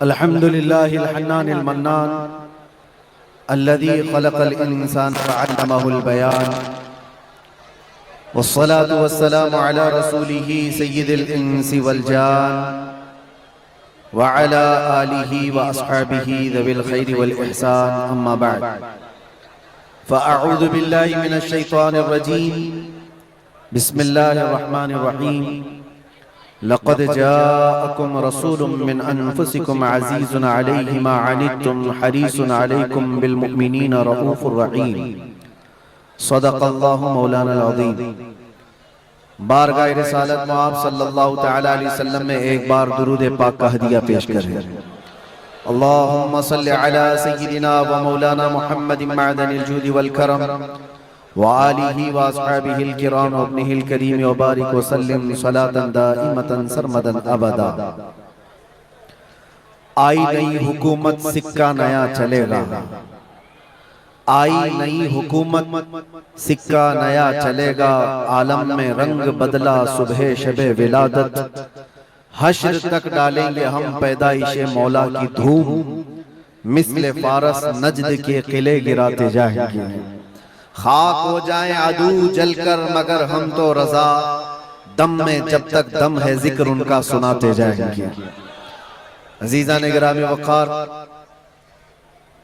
अल्हम्दुलिल्लाहिल हन्नानिल mannan अल्लज़ी खलक़ल इंसान फअल्लमहुल बयान वस्सलातु वस्सलामु अला रसूलिही सय्यिदिल इंसी वल जान व अला आलिही व अस्हाबिही ज़विल खैरि वल इहसान अम्मा बअद फ़अऊज़ु बिल्लाहि मिनश शैतानिर रजीम बिस्मिल्लाहिर रहमानिर रहीम लक़द जाअकुम रसूलुम मिन अनफुसिकुम अज़ीज़ुन अलैहि मा अनित्तुम हरीसुन अलैकुम बिल मुमिनीना रऊफ़ुर रहीम सदक़ल्लाहु मौलाना अज़ीम। बारगाह रिसालत मुआब सल्लल्लाहु तआला अलैहि वसल्लम में एक बार दुरूद पाक का हदिया पेश करें। अल्लाहुम्मा सल्लि अला सय्यिदिना व मौलाना मुहम्मदिन मअदनिल जूदि वल करम व आलिहि व अस्हाबिहिल किराम व इब्निहिल करीम व बारिक व सल्लिम सलातन दाइमतन सरमदन अबदा। आई नई हुकूमत सिक्का नया चलेगा, आई नई हुकूमत सिक्का नया चलेगा, आलम में रंग बदला सुबह शबे विलादत, हश्र तक डालेंगे हम पैदाइशे मौला की धूम, मिस्ले फारस नजद के किले गिराते जाएंगे, खाक हो जाएं अदू जलकर मगर हम तो रजा, दम में जब तक दम है जिक्र उनका सुनाते जाएंगे। अजीज़ान गिरामी वक़ार,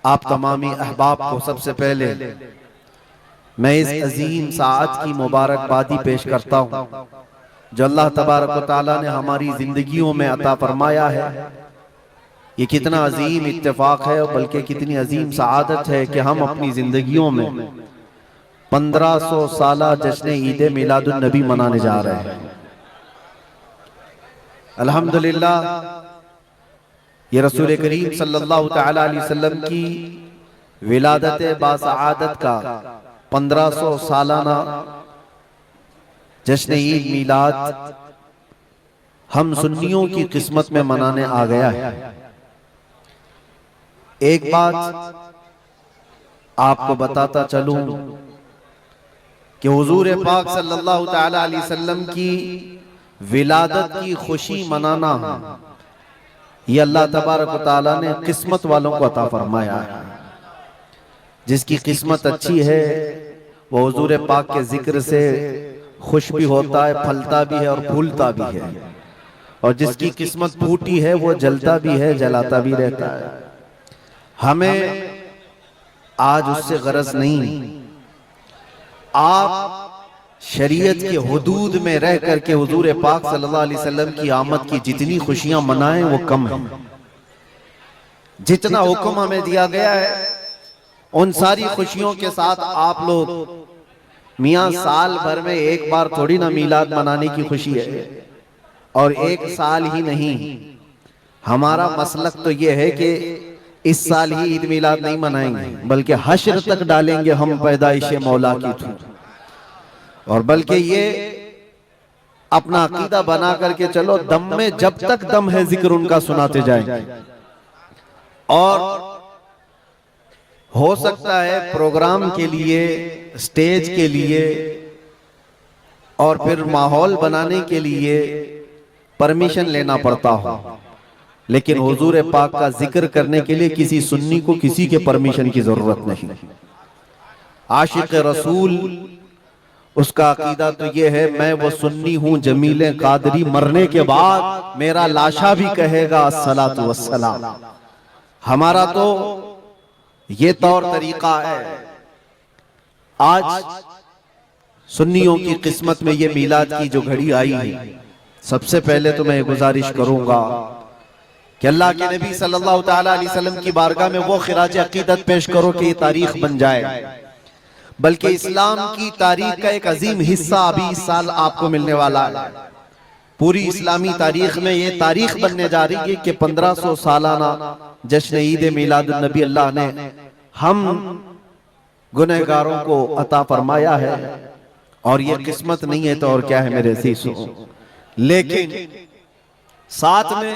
आप तमामी अहबाब को सबसे पहले मैं इस अजीम साअत की मुबारकबादी पेश करता हूँ जो अल्लाह तबारक व तआला ने हमारी जिंदगियों में अता फरमाया है। ये कितना अजीम इत्तेफाक है, बल्कि कितनी अजीम सआदत है कि हम अपनी जिंदगियों में 1500 साला जश्न ईद मिलादुन नबी मनाने जा रहे हैं। अल्हम्दुलिल्लाह, ये रसूल करीम सल्लल्लाहु तआला अलैहि वसल्लम की विलादत बासआदत का 1500 सालाना जश्न ईद मिलाद हम सुन्नियों की किस्मत में मनाने आ गया है। एक बात आपको बताता चलूं कि हुजूर पाक सल्लल्लाहु तआला अलैहि वसल्लम की विलादत की खुशी मनाना ये अल्लाह तबारक व तआला ने किस्मत वालों को अता फरमाया है। जिसकी किस्मत अच्छी है वो हुजूर पाक के जिक्र से खुश भी होता है, फलता भी है और फूलता भी है, और जिसकी किस्मत फूटी है वो जलता भी है, जलाता भी रहता है। हमें आज उससे गरज नहीं। आप शरीयत के हुदूद में रह करके हुजूर पाक सल्लल्लाहु अलैहि वसल्लम की आमद की जितनी खुशियां मनाएं वो कम है। जितना हुक्म हमें दिया गया है उन सारी खुशियों के साथ आप लोग मियां साल भर में एक बार थोड़ी ना मीलाद मनाने की खुशी है, और एक साल ही नहीं। हमारा मसलक तो ये है कि इस साल ही ईद मिलाद नहीं मनाएंगे, बल्कि हश्र तक डालेंगे हम पैदाइशे मौला की धूम, और बल्कि ये अपना अकीदा बना करके चलो, दम में जब तक दम है जिक्र उनका सुनाते जाएंगे। और हो सकता है प्रोग्राम के लिए, स्टेज के लिए और फिर माहौल बनाने के लिए परमिशन लेना पड़ता हो, लेकिन हुजूर पाक का जिक्र करने के लिए किसी सुन्नी को किसी के परमिशन की जरूरत नहीं। आशिक रसूल, उसका अकीदा तो ये है, मैं वो सुन्नी हूं जमीले कादरी, मरने के बाद मेरा लाशा भी कहेगा अस्सलातु वस्सलाम। हमारा तो ये तौर तरीका है। आज सुन्नियों की किस्मत में ये मीलाद की जो घड़ी आई है, सबसे पहले तो मैं गुजारिश करूंगा कि अल्लाह के नबी सल्लल्लाहु तआला अलैहि वसल्लम की बारगाह में वो खिराज अकीदत पेश करो कि ये तारीख बन जाए, बल्कि इस्लाम की तारीख का एक अजीम हिस्सा अभी इस साल आपको मिलने वाला है। पूरी इस्लामी तारीख में ये तारीख बनने जा रही है कि 1500 सालाना जश्न ईद मिलादुन नबी अल्लाह ने हम गुनहगारों को अता फरमाया है, और ये किस्मत नहीं है तो और क्या है मेरे अज़ीज़ों। लेकिन साथ में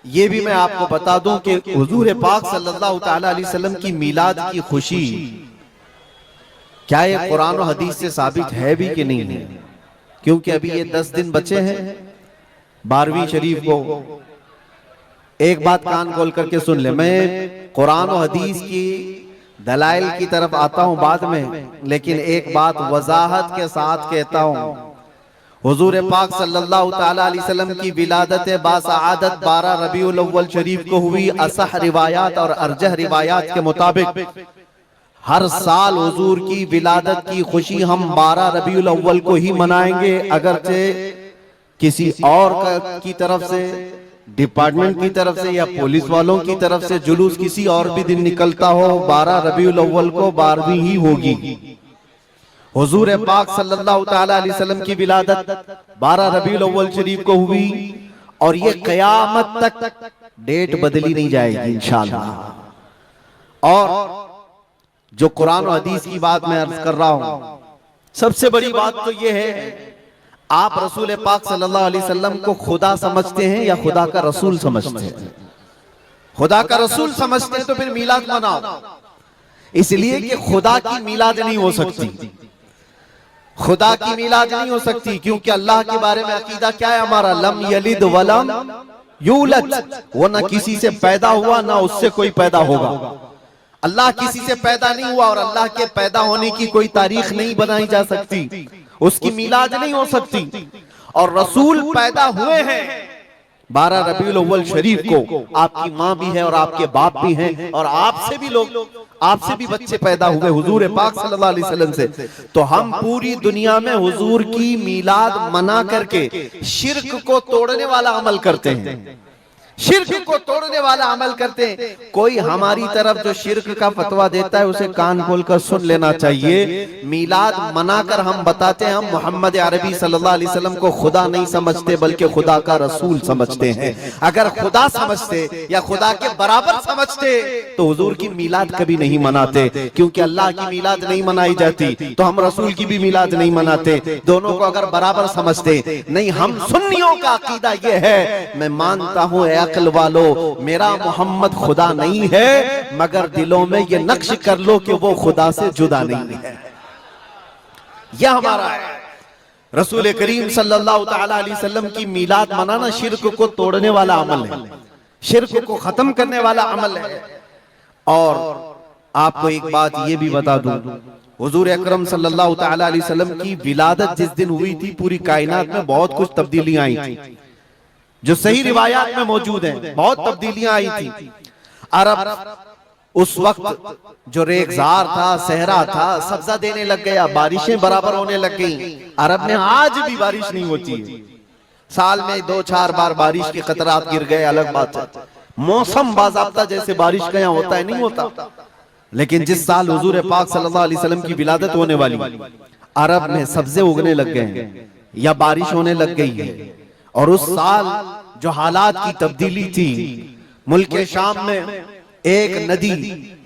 ये भी मैं आपको बता दूं कि हुजूर पाक सल्लल्लाहु तआला अलैहि वसल्लम की मिलाद की खुशी क्या ये कुरान और हदीस से साबित है भी कि नहीं है, क्योंकि अभी ये 10 दिन बचे हैं 12वीं शरीफ को, एक बात कान खोल करके सुन ले, मैं कुरान और हदीस की दलाइल की तरफ आता हूं बाद में, लेकिन एक बात वजाहत के साथ कहता हूं। हुजूर पाक सल्लल्लाहु ताला अलैहि वसल्लम की विलादत बासआदत 12 रबीउल अव्वल शरीफ को हुई। असह रिवायात और अरजह रिवायात के मुताबिक हर साल हुजूर की विलादत की खुशी हम 12 रबीउल अव्वल को ही मनाएंगे, अगरचे किसी और की तरफ से, डिपार्टमेंट की तरफ से या पुलिस वालों की तरफ से जुलूस किसी और भी दिन निकलता हो, 12 रबीउल अव्वल को 12वीं ही होगी। हुजूर पाक सल्लल्लाहु ताला अलैहि वसल्लम की विलादत 12 रबीउल अव्वल शरीफ को हुई और ये कयामत तक डेट बदली नहीं जाएगी इंशाअल्लाह। और जो कुरान और हदीस की बात मैं अर्ज कर रहा हूं, सबसे बड़ी बात तो ये है, आप रसूल पाक सल्लल्लाहु अलैहि वसल्लम को खुदा समझते हैं या खुदा का रसूल समझते हैं? खुदा का रसूल समझते हैं तो फिर मीलाद मनाओ, इसलिए कि खुदा की मीलाद नहीं हो सकती। खुदा की मीलाद नहीं हो सकती क्योंकि अल्लाह के बारे में अकीदा क्या है हमारा? लम यलिद वलम यूलद, वो ना किसी से पैदा हुआ ना उससे कोई पैदा होगा। अल्लाह किसी से पैदा नहीं हुआ और अल्लाह के पैदा होने की कोई तारीख नहीं बनाई जा सकती, उसकी मीलाद नहीं हो सकती। और रसूल पैदा हुए हैं 12 रबीउल अव्वल शरीफ को। आपकी माँ भी है और आपके बाप भी हैं और आपसे भी लोग, आपसे भी बच्चे पैदा हुए हुजूर पाक सल्लल्लाहु अलैहि वसल्लम से। तो हम पूरी दुनिया में हुजूर की मीलाद मना करके शिर्क को तोड़ने वाला अमल करते हैं, शिर्क को तोड़ने वाला अमल करते हैं। कोई हमारी तरफ जो शिर्क का फतवा देता है उसे कान खोलकर सुन लेना चाहिए। मीलाद मनाकर हम बताते हैं हम मोहम्मद अरबी सल्लल्लाहु अलैहि वसल्लम को खुदा नहीं समझते बल्कि खुदा का रसूल समझते हैं। अगर खुदा समझते या खुदा के बराबर समझते तो हुजूर की मीलाद कभी नहीं मनाते, क्योंकि अल्लाह की मीलाद नहीं मनाई जाती तो हम रसूल की भी मीलाद नहीं मनाते। दोनों को अगर बराबर समझते नहीं, हम सुन्नियों का अकीदा ये है, मैं मानता हूं अक्ल वालो मेरा मोहम्मद खुदा नहीं है, मगर दिलों में ये नक्श कर लो कि वो खुदा से जुदा नहीं है। यह हमारा है। रसूल करीम सल्लल्लाहु ताला अलैहि वसल्लम की मीलाद मनाना शिर्क को तोड़ने वाला अमल है, शिर्क को खत्म करने वाला अमल है। और आपको एक बात ये भी बता दूं, हुजूर अकरम सल्लल्लाहु ताला अलैहि वसल्लम की विलादत जिस दिन हुई थी पूरी कायनात में बहुत कुछ तब्दीलियां आई थी, जो सही रिवायात में मौजूद हैं। बहुत तब्दीलियां आई थी। अरब उस वक्त जो रेगजार था, सहरा था, सब्जा देने लग गया, बारिशें बराबर होने लग गई। अरब में आज भी बारिश नहीं होती है, साल में 2-4 बार बारिश के कतरात गिर गए, अलग बात है। मौसम बाज़ाब्ता जैसे बारिश का यहाँ होता है नहीं होता। लेकिन जिस साल हुजूर पाक सल्लल्लाहु अलैहि वसल्लम की विलादत होने वाली, अरब में सब्जे उगने लग गए हैं या बारिश होने लग गई है। और उस साल जो हालात की तब्दीली थी, मुल्क शाम में एक नदी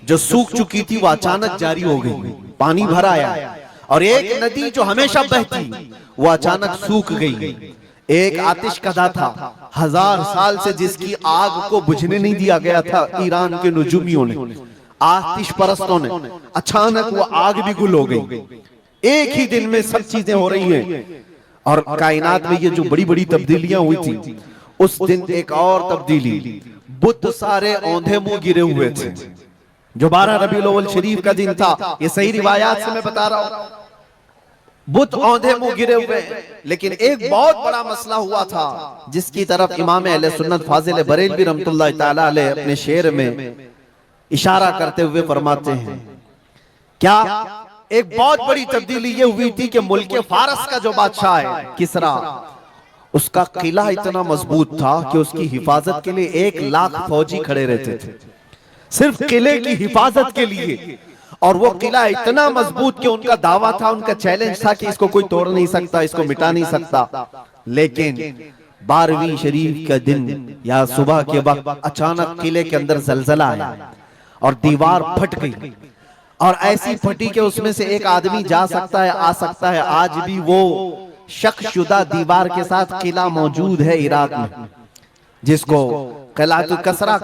जो सूख चुकी थी वो अचानक जारी हो गई, पानी भर आया। और एक नदी जो हमेशा बहती वो अचानक सूख गई। एक आतिशकदा था 1000 साल से जिसकी आग को बुझने नहीं दिया गया था ईरान के नुजूमियों ने, आतिश परस्तों ने, अचानक वो आग भी गुल हो गई। एक ही दिन में सब चीजें हो रही हैं। और कायनात में ये जो बड़ी बड़ी तब्दीलियां हुई थी, उस दिन एक और तब्दीली, बुत सारे औंधे मुंह गिरे हुए थे। जो 12 रबीउल अव्वल शरीफ का दिन था, ये सही रिवायात से मैं बता रहा हूं, बुत औंधे मुंह गिरे हुए। लेकिन एक बहुत बड़ा मसला हुआ था जिसकी तरफ इमाम अहले सुन्नत फाजिल बरेलवी रहमतुल्लाह ताला अलैह अपने शेर में इशारा करते हुए फरमाते हैं, क्या एक बहुत बड़ी तब्दीली ये हुई थी कि मुल्क फारस का जो बादशाह है किसरा, उसका किला इतना मजबूत था कि उसकी हिफाजत के लिए 1 लाख फौजी खड़े रहते थे, सिर्फ किले की हिफाजत के लिए। और वो किला इतना मजबूत कि उनका दावा था, उनका चैलेंज था कि इसको कोई तोड़ नहीं सकता, इसको मिटा नहीं सकता। लेकिन 12वीं शरीफ का दिन या सुबह के वक्त अचानक किले के अंदर जलजला आया और दीवार फट गई। और ऐसी फटी कि उसमें से एक आदमी जा सकता है, आ सकता है। आज भी वो शकशुदा दीवार के साथ किला मौजूद है इराक में, जिसको किलातुल किसरा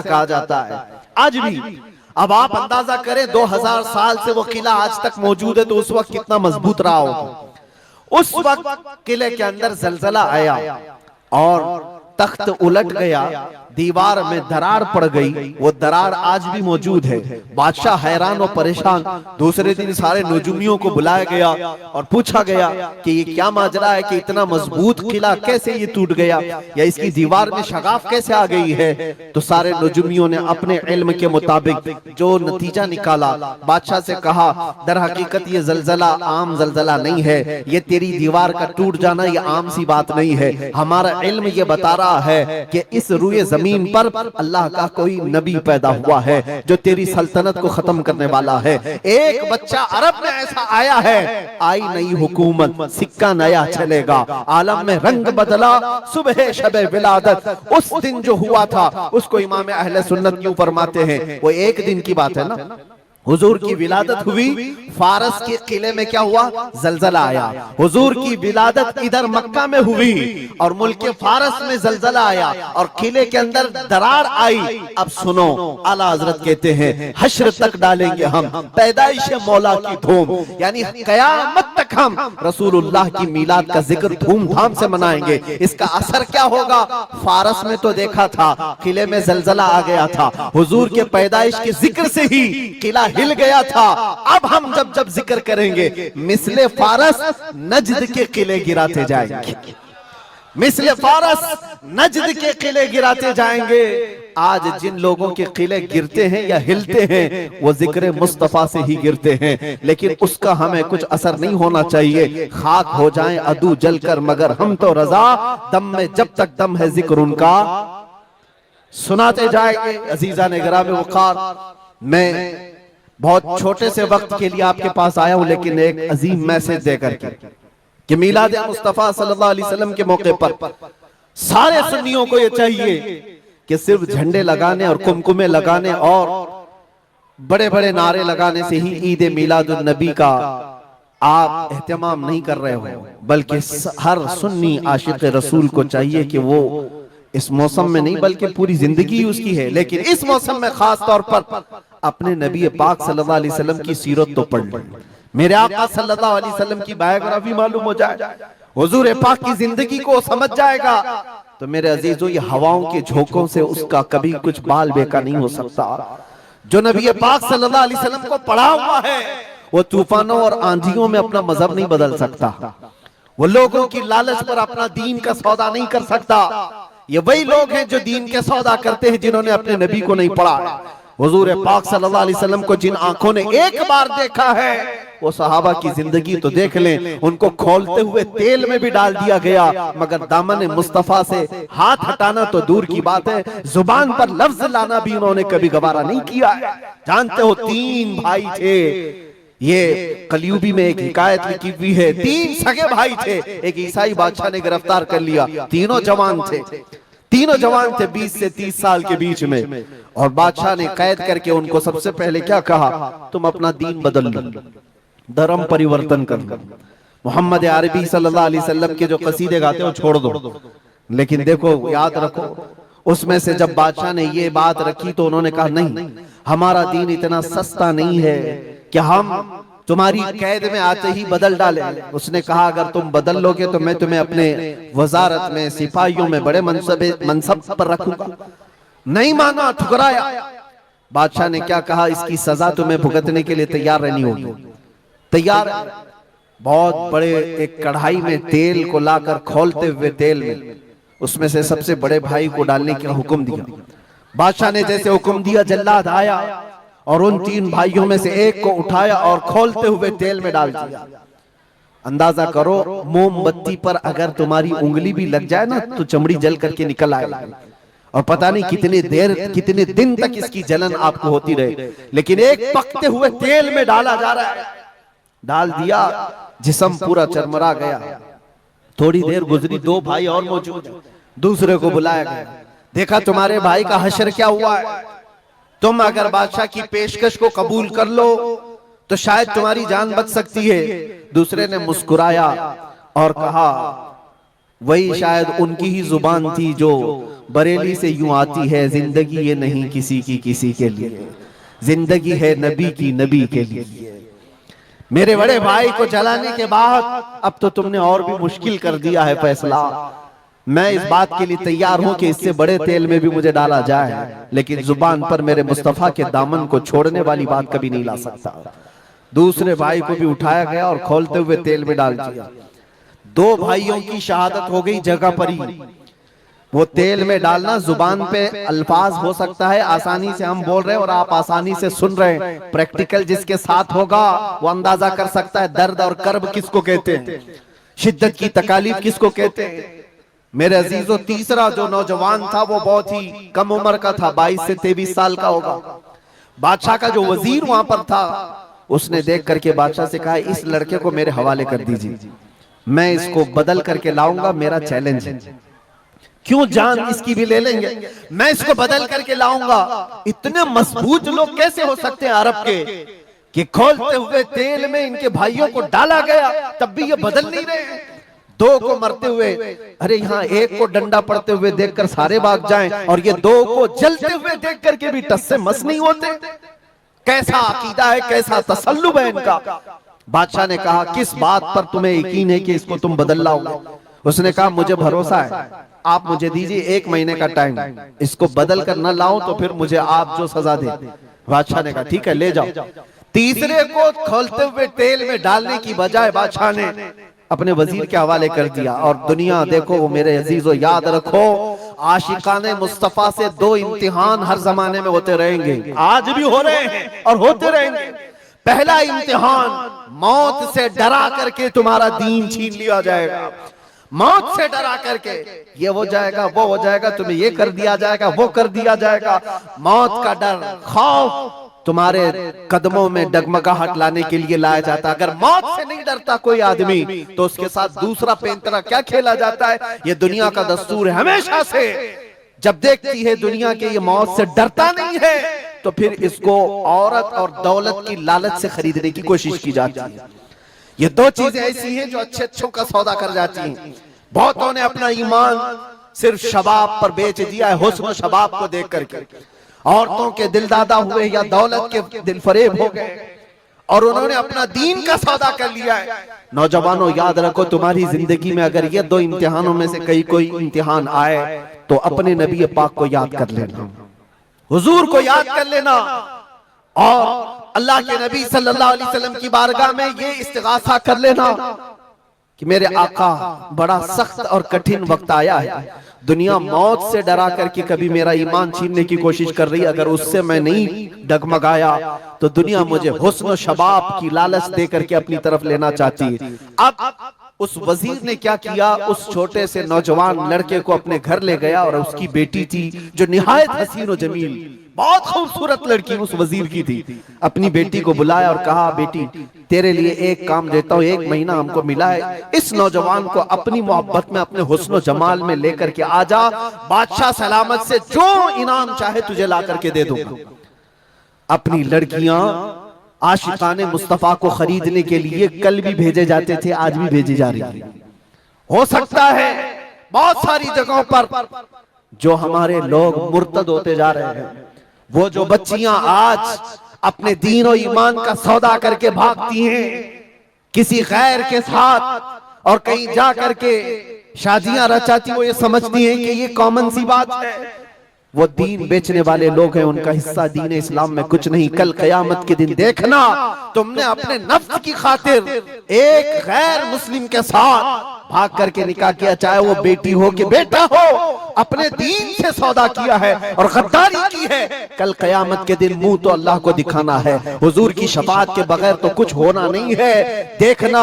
कहा जाता है आज भी। अब आप अंदाजा करें 2000 साल से वो किला आज तक मौजूद है, तो उस वक्त कितना मजबूत रहा होगा। उस वक्त किले के अंदर जलजला आया और तख्त उलट गया, दीवार में दरार पड़ गई, वो दरार आज भी मौजूद है। बादशाह हैरान और परेशान। दूसरे दिन सारे नजूमियों को बुलाया गया और पूछा गया कि ये क्या माजरा है कि इतना मजबूत किला कैसे ये टूट गया, या इसकी दीवार में शगाफ कैसे आ गई है। तो सारे नजूमियों ने अपने इल्म के मुताबिक जो नतीजा निकाला, बादशाह से कहा दर हकीकत ये जलजला आम जलजला नहीं है, ये तेरी दीवार का टूट जाना ये आम सी बात नहीं है। हमारा इल्म ये बता रहा है कि इस रूए जमीन पर अल्लाह का कोई नबी पैदा हुआ है जो तेरी सल्तनत को खत्म करने वाला है। एक बच्चा अरब में ऐसा आया है, आई नई हुकूमत, सिक्का नया चलेगा, आलम में रंग बदला, सुबह शबे विलादत। उस दिन जो हुआ था उसको इमाम अहले सुन्नत क्यों फरमाते हैं, वो एक दिन की बात है ना। हुजूर की विलादत हुई, फारस के किले में क्या हुआ, जलजला आया। हुजूर की विलादत इधर मक्का में हुई और मुल्क फारस में जलजला आया और किले के अंदर दरार आई। अब सुनो, आला हजरत कहते हैं हश्र तक डालेंगे हम पैदाइश मौला की धूम, यानी कयामत तक हम रसूलुल्लाह की मिलाद का जिक्र धूमधाम से मनाएंगे। इसका असर क्या होगा, फारस में तो देखा था किले में जलजला आ गया था, हुजूर के पैदाइश के जिक्र से ही किला हिल गया था। अब हम जब जब जिक्र करेंगे मिसले फारस नजद के किले गिराते जाएंगे, मिसले फारस नजद के किले गिराते जाएंगे। आज जिन लोगों के किले गिरते हैं या हिलते हैं वो जिक्र मुस्तफा से ही गिरते हैं, लेकिन उसका हमें कुछ असर नहीं होना चाहिए। खाक हो जाएं अदू जलकर मगर हम तो रजा, दम में जब तक दम है जिक्र उनका सुनाते जाएंगे। अजीजा ने गिरामे वक़ार, मैं बहुत छोटे से वक्त के लिए आपके पास आया हूं, लेकिन एक अजीम मैसेज देकर के कि मिलाद मुस्तफा सल्लल्लाहु अलैहि वसल्लम के मौके पर सारे सुन्नियों को यह चाहिए कि सिर्फ झंडे लगाने और कुमकुमे लगाने और बड़े बड़े नारे लगाने से ही ईद मिलादुन नबी का आप एहतमाम नहीं कर रहे हो, बल्कि हर सुन्नी आशिक रसूल को चाहिए कि वो इस मौसम में नहीं बल्कि पूरी जिंदगी उसकी है, लेकिन इस मौसम में खास तौर पर अपने नबी पाक सल्लल्लाहु अलैहि वसल्लम की सीरत तो पढ़ ले, मेरे आका सल्लल्लाहु अलैहि वसल्लम की बायोग्राफी मालूम हो जाए, हुजूर पाक की जिंदगी को समझ जाएगा। तो मेरे अजीजों, ये हवाओं के झोंकों से उसका कभी कुछ बाल बेका नहीं हो सकता। जो नबी पाक सल्लल्लाहु अलैहि वसल्लम को पढ़ा हुआ है वो तूफानों और आंधियों में अपना मजहब नहीं बदल सकता, वो लोगों की लालच पर अपना दीन का सौदा नहीं कर सकता। ये वही लोग हैं जो दीन के सौदा करते हैं जिन्होंने अपने नबी को नहीं पढ़ा। हुजूर पाक सल्लल्लाहु अलैहि वसल्लम को जिन आंखों ने एक बार देखा है वो सहाबा की जिंदगी तो देख लें, उनको खोलते हुए तेल में भी डाल दिया गया, मगर दामन मुस्तफा से हाथ हटाना तो दूर की बात है, जुबान पर लफ्ज लाना भी उन्होंने कभी गवारा नहीं किया है। जानते हो, 3 भाई थे, ये कलयुगी में एक हिकायत लिखी हुई है, 3 सगे भाई थे, एक ईसाई बादशाह ने गिरफ्तार कर लिया, तीनों जवान थे, 20 से 30 साल के बीच में, और बादशाह ने कैद करके उनको सबसे पहले क्या कहा, तुम अपना दीन बदल लो, धर्म परिवर्तन कर लो, मोहम्मद अरबी सल्लल्लाहु अलैहि वसल्लम के जो कसीदे गाते हो छोड़ दो। लेकिन देखो, याद रखो, उसमें से जब बादशाह ने ये बात रखी तो उन्होंने कहा नहीं, हमारा दीन इतना सस्ता नहीं है कि हम तुम्हारी कैद में आते ही बदल डाले। उसने कहा अगर तुम बदल लोगे तो मैं तुम्हें अपने वजारत में, सिपाहियों में बड़े मनसब पर रखूंगा। नहीं माना, ठुकराया। बादशाह ने क्या कहा, इसकी सजा तुम्हें भुगतने के लिए तैयार रहनी होगी। तैयार। बहुत बड़े एक कढ़ाई में तेल को लाकर खोलते हुए तेल में उसमें से सबसे बड़े भाई को डालने का हुक्म दिया। बादशाह ने जैसे हुक्म दिया, जल्लाद आया और उन 3 भाइयों में से एक को उठाया और खोलते हुए तेल में डाल दिया। अंदाजा करो, मोमबत्ती पर अगर तुम्हारी उंगली भी लग जाए ना तो चमड़ी जल करके निकल आएगी, और पता नहीं कितने दिन तक इसकी जलन आपको होती रहे। लेकिन एक पकते हुए तेल में डाला जा रहा है, डाल दिया, जिस्म पूरा चरमरा गया। थोड़ी देर गुजरी, 2 भाई और मौजूद, दूसरे को बुलाया गया, देखा तुम्हारे भाई का हश्र क्या हुआ है, तुम अगर बादशाह की पेशकश को कबूल कर लो तो शायद तुम्हारी जान बच सकती है। दूसरे ने मुस्कुराया और कहा, वही शायद उनकी ही जुबान थी जो बरेली से यूं आती है, जिंदगी ये नहीं किसी की किसी के लिए, जिंदगी है नबी की नबी के लिए। मेरे बड़े भाई को जलाने के बाद अब तो तुमने और भी मुश्किल कर दिया है फैसला। मैं इस बात के लिए तैयार हूं कि इससे बड़े तेल में भी मुझे डाला जाए, लेकिन जुबान पर मेरे मुस्तफा के दामन को छोड़ने वाली बात कभी नहीं ला सकता। दूसरे भाई को भी उठाया गया और खोलते हुए तेल में डाल दिया। दो भाइयों की शहादत हो गई जगह पर ही। वो तेल में डालना जुबान पे अल्फाज हो सकता है, आसानी से हम बोल रहे हैं और आप आसानी से सुन रहे हैं। प्रैक्टिकल जिसके साथ होगा वो अंदाजा कर सकता है दर्द और कर्ब किसको कहते हैं, शिद्दत की तकालीफ किसको कहते हैं। मेरे अजीजों, तीसरा जो नौजवान था वो बहुत ही कम उम्र का था, 22 से 23 साल का होगा। बादशाह का जो वजीर वहां पर था उसने देख करके बादशाह से कहा, इस लड़के को मेरे हवाले कर दीजिए, मैं इसको बदल करके लाऊंगा, मेरा चैलेंज है। क्यों जान इसकी भी ले लेंगे, मैं इसको बदल करके लाऊंगा। इतने मजबूत लोग कैसे हो सकते हैं अरब के कि खोलते हुए तेल में इनके भाइयों को डाला गया तब भी ये बदल नहीं रहे। दो को मरते हुए, अरे यहाँ एक को डंडा पड़ते हुए देखकर सारे भाग जाएं और ये दो को जलते हुए देख करके भी टस से मस नहीं होते। कैसा अकीदा है, कैसा तसल्लुब है इनका। बादशाह ने कहा, किस बात पर तुम्हें यकीन है कि इसको तुम बदल लाओगे। उसने कहा, मुझे भरोसा है, आप मुझे दीजिए 1 महीने का टाइम, इसको बदल कर न लाऊं तो फिर मुझे आप जो सजा दे। बादशाह ने कहा, ठीक है ले जाओ। तीसरे को खोलते हुए तेल में डालने की बजाय बादशाह ने अपने वजीर के हवाले कर दिया। और दुनिया देखो मेरे अजीजों, याद रखो आशिकाने मुस्तफा से 2 इम्तिहान हर जमाने में होते रहेंगे, आज भी हो रहे हैं और होते रहेंगे। पहला इम्तिहान, मौत से डरा करके तुम्हारा दीन छीन लिया जाएगा। मौत से डरा करके ये हो जाएगा, वो हो जाएगा, तुम्हें ये कर दिया जाएगा, वो कर दिया जाएगा। मौत का डर, खौफ तुम्हारे कदमों में डगमगाहट लाने के लिए लाया जाता है। अगर मौत से नहीं डरता कोई आदमी तो उसके साथ दूसरा पेंतरा क्या खेला जाता है। ये दुनिया का दस्तूर है हमेशा से। जब देखती है दुनिया के ये मौत से डरता नहीं है तो फिर इसको औरत और दौलत की लालच से खरीदने की कोशिश की जाती है। ये 2 चीजें ऐसी हैं जो अच्छे अच्छों का सौदा कर जाती हैं। बहुतों ने अपना ईमान सिर्फ शबाब पर बेच दिया है, हुस्न शबाब को देख करके। औरतों के दिल दादा हुए या दौलत के दिल फरेब हो गए और उन्होंने अपना दीन का सौदा कर लिया है। नौजवानों याद रखो, तुम्हारी जिंदगी में अगर ये 2 इम्तिहानों में से कोई इम्तिहान आए तो अपने नबी पाक को याद कर लेना, हुजूर को याद कर लेना और अल्लाह के नबी सल्लल्लाहु अलैहि वसल्लम की बारगाह में ये इस्तिगासा कर लेना कि मेरे आका, बड़ा सख्त और कठिन वक्त आया है। दुनिया मौत से डरा करके कभी मेरा ईमान छीनने की कोशिश कर रही है, अगर उससे मैं नहीं डगमगाया तो दुनिया मुझे हुस्न शबाब की लालच दे करके अपनी तरफ लेना चाहती है। अब उस वजीर ने क्या किया, उस छोटे से नौजवान लड़के को अपने घर ले गया और उसकी बेटी थी जो निहायत हसीन और जमील, बहुत खूबसूरत लड़की उस वजीर की थी। अपनी बेटी को बुलाया और कहा, बेटी तेरे लिए एक काम देता हूँ, 1 महीना हमको मिला है, इस नौजवान को अपनी मोहब्बत में, अपने हुस्न जमाल में लेकर के आजा, बादशाह सलामत से जो इनाम चाहे तुझे ला करके दे दूंगा। अपनी लड़कियां आशिकाने मुस्तफा को खरीदने के लिए कल भी भेजे जाते थे, आज भी भेजी जा रही है। हो सकता है बहुत सारी जगहों पर जो हमारे लोग मुर्तद होते जा रहे हैं, वो जो बच्चियां आज अपने दीन और ईमान का सौदा करके भागती हैं किसी गैर के साथ और कहीं जा करके शादियां रचाती, वो ये समझती हैं कि ये कॉमन सी बात है। वो दीन बेचने वाले लोग हैं, उनका हिस्सा दीन इस्लाम में कुछ नहीं। कल कयामत के दिन देखना, तुमने अपने नफ्स की खातिर एक गैर मुस्लिम के साथ भाग करके निकाह किया, चाहे वो बेटी हो कि बेटा हो, अपने दीन से सौदा किया है और गद्दारी की है। कल कयामत के दिन मुंह तो अल्लाह को दिखाना है, हुजूर की शफाअत के बगैर तो कुछ होना नहीं है। देखना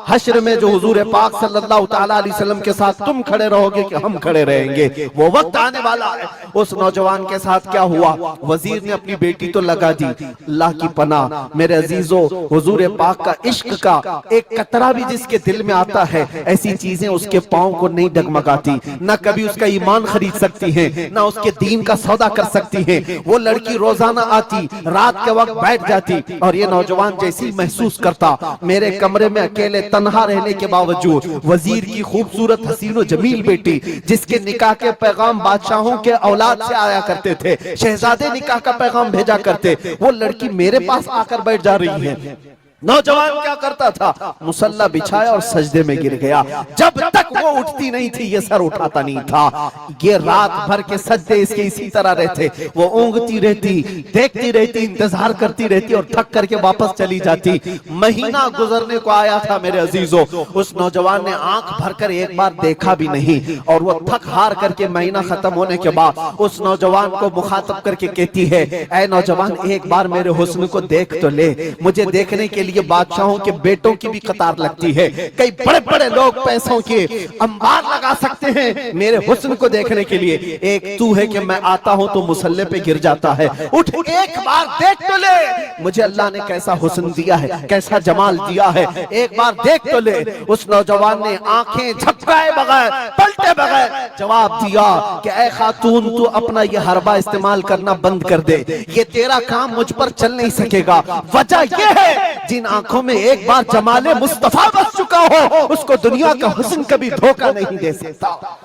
हश्र में जो हुजूर पाक सल्लल्लाहु तआला अलैहि वसल्लम के साथ तुम खड़े रहोगे कि हम खड़े रहेंगे, वो वक्त आने वाला है। उस नौजवान के साथ क्या हुआ, वजीर ने अपनी बेटी तो लगा दी। अल्लाह की पनाह मेरे अजीजों, हुजूर पाक का इश्क का एक कतरा भी जिसके दिल में आता है, ऐसी चीजें उसके पांव को नहीं डगमगाती, ना कभी उसका ईमान खरीद सकती हैं, ना उसके दीन का सौदा कर सकती हैं। वो लड़की रोजाना आती, रात के वक्त बैठ जाती और ये नौजवान जैसी महसूस करता, मेरे कमरे में अकेले तन्हा रहने के बावजूद वजीर की खूबसूरत हसीन जमील बेटी, जिसके निकाह के पैगाम बादशाहों के औलाद से आया करते थे, शहजादे निकाह का पैगाम भेजा करते, वो लड़की मेरे पास आकर बैठ जा रही है। नौजवान क्या करता था, मुसल्ला बिछाया और सजदे में गिर गया। जब तक वो उठती नहीं थी ये सर उठाता नहीं था। ये रात भर के सजदे इसके इसी तरह रहते। वो ऊँगती रहती, देखती रहती, इंतजार करती रहती और थक करके वापस चली जाती। महीना गुजरने को आया था मेरे अजीजों, उस नौजवान ने आंख भरकर एक बार देखा भी नहीं। और वो थक हार करके महीना खत्म होने के बाद उस नौजवान को मुखातब करके कहती है, ऐ नौजवान एक बार मेरे हुस्न को देख तो ले। मुझे देखने के लिए बादशाहों के बेटों की भी कतार लगती है। कई बड़े बड़े लोग पैसों के अंबार लगा सकते हैं मेरे हुस्न को देखने के लिए। एक तू है कि मैं आता हूं तो मुसल्ले पे गिर जाता है। उठ एक बार देख तो ले, मुझे अल्लाह ने कैसा हुस्न दिया है, कैसा जमाल दिया है, एक बार देख तो ले। उस नौजवान ने आंखें झपकाए बगैर, पलटे बगैर जवाब दिया कि ऐ खातून तू अपना ये हरबा इस्तेमाल करना बंद कर दे, ये तेरा काम मुझ पर चल नहीं सकेगा। वजह यह है जिन आंखों में एक बार जमाले मुस्तफा बस चुका हो उसको दुनिया का हुस्न कभी धोखा नहीं दे सकता,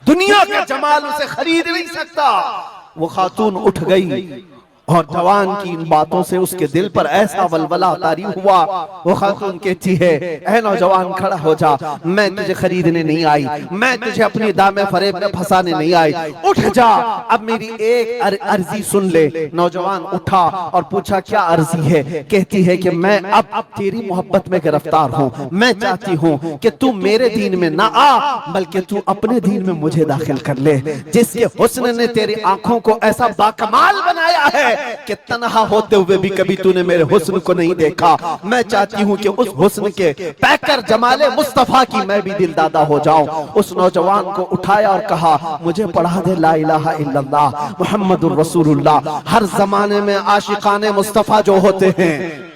दुनिया का जमाल उसे खरीद नहीं सकता। वो खातून उठ गई और जवान की इन बातों से उसके दिल पर ऐसा वलवला तारी हुआ। वो खातून कहती है, ऐ नौजवान खड़ा हो जा, मैं तुझे खरीदने नहीं आई, मैं तुझे अपनी दामे फरेब में फंसाने नहीं आई, उठ जा, अब मेरी एक अर्जी सुन ले। नौजवान उठा और पूछा क्या अर्जी है। कहती है कि मैं अब तेरी मोहब्बत में गिरफ्तार हूँ, मैं चाहती हूँ कि तू मेरे दीन में ना आ बल्कि तू अपने दीन में मुझे दाखिल कर ले। जिसके हुस्न ने तेरी आंखों को ऐसा बाकमाल बनाया है कि तन्हा होते हुए भी कभी तूने मेरे हुस्न को नहीं देखा। मैं चाहती हूँ कि उस हुस्न के पैकर जमाले मुस्तफा की मैं भी दिलदादा हो जाऊं। उस नौजवान को उठाया और कहा, मुझे पढ़ा दे ला इलाहा इल्लल्लाह मुहम्मदुर रसूलुल्लाह। हर जमाने में आशिकाने मुस्तफा जो होते हैं,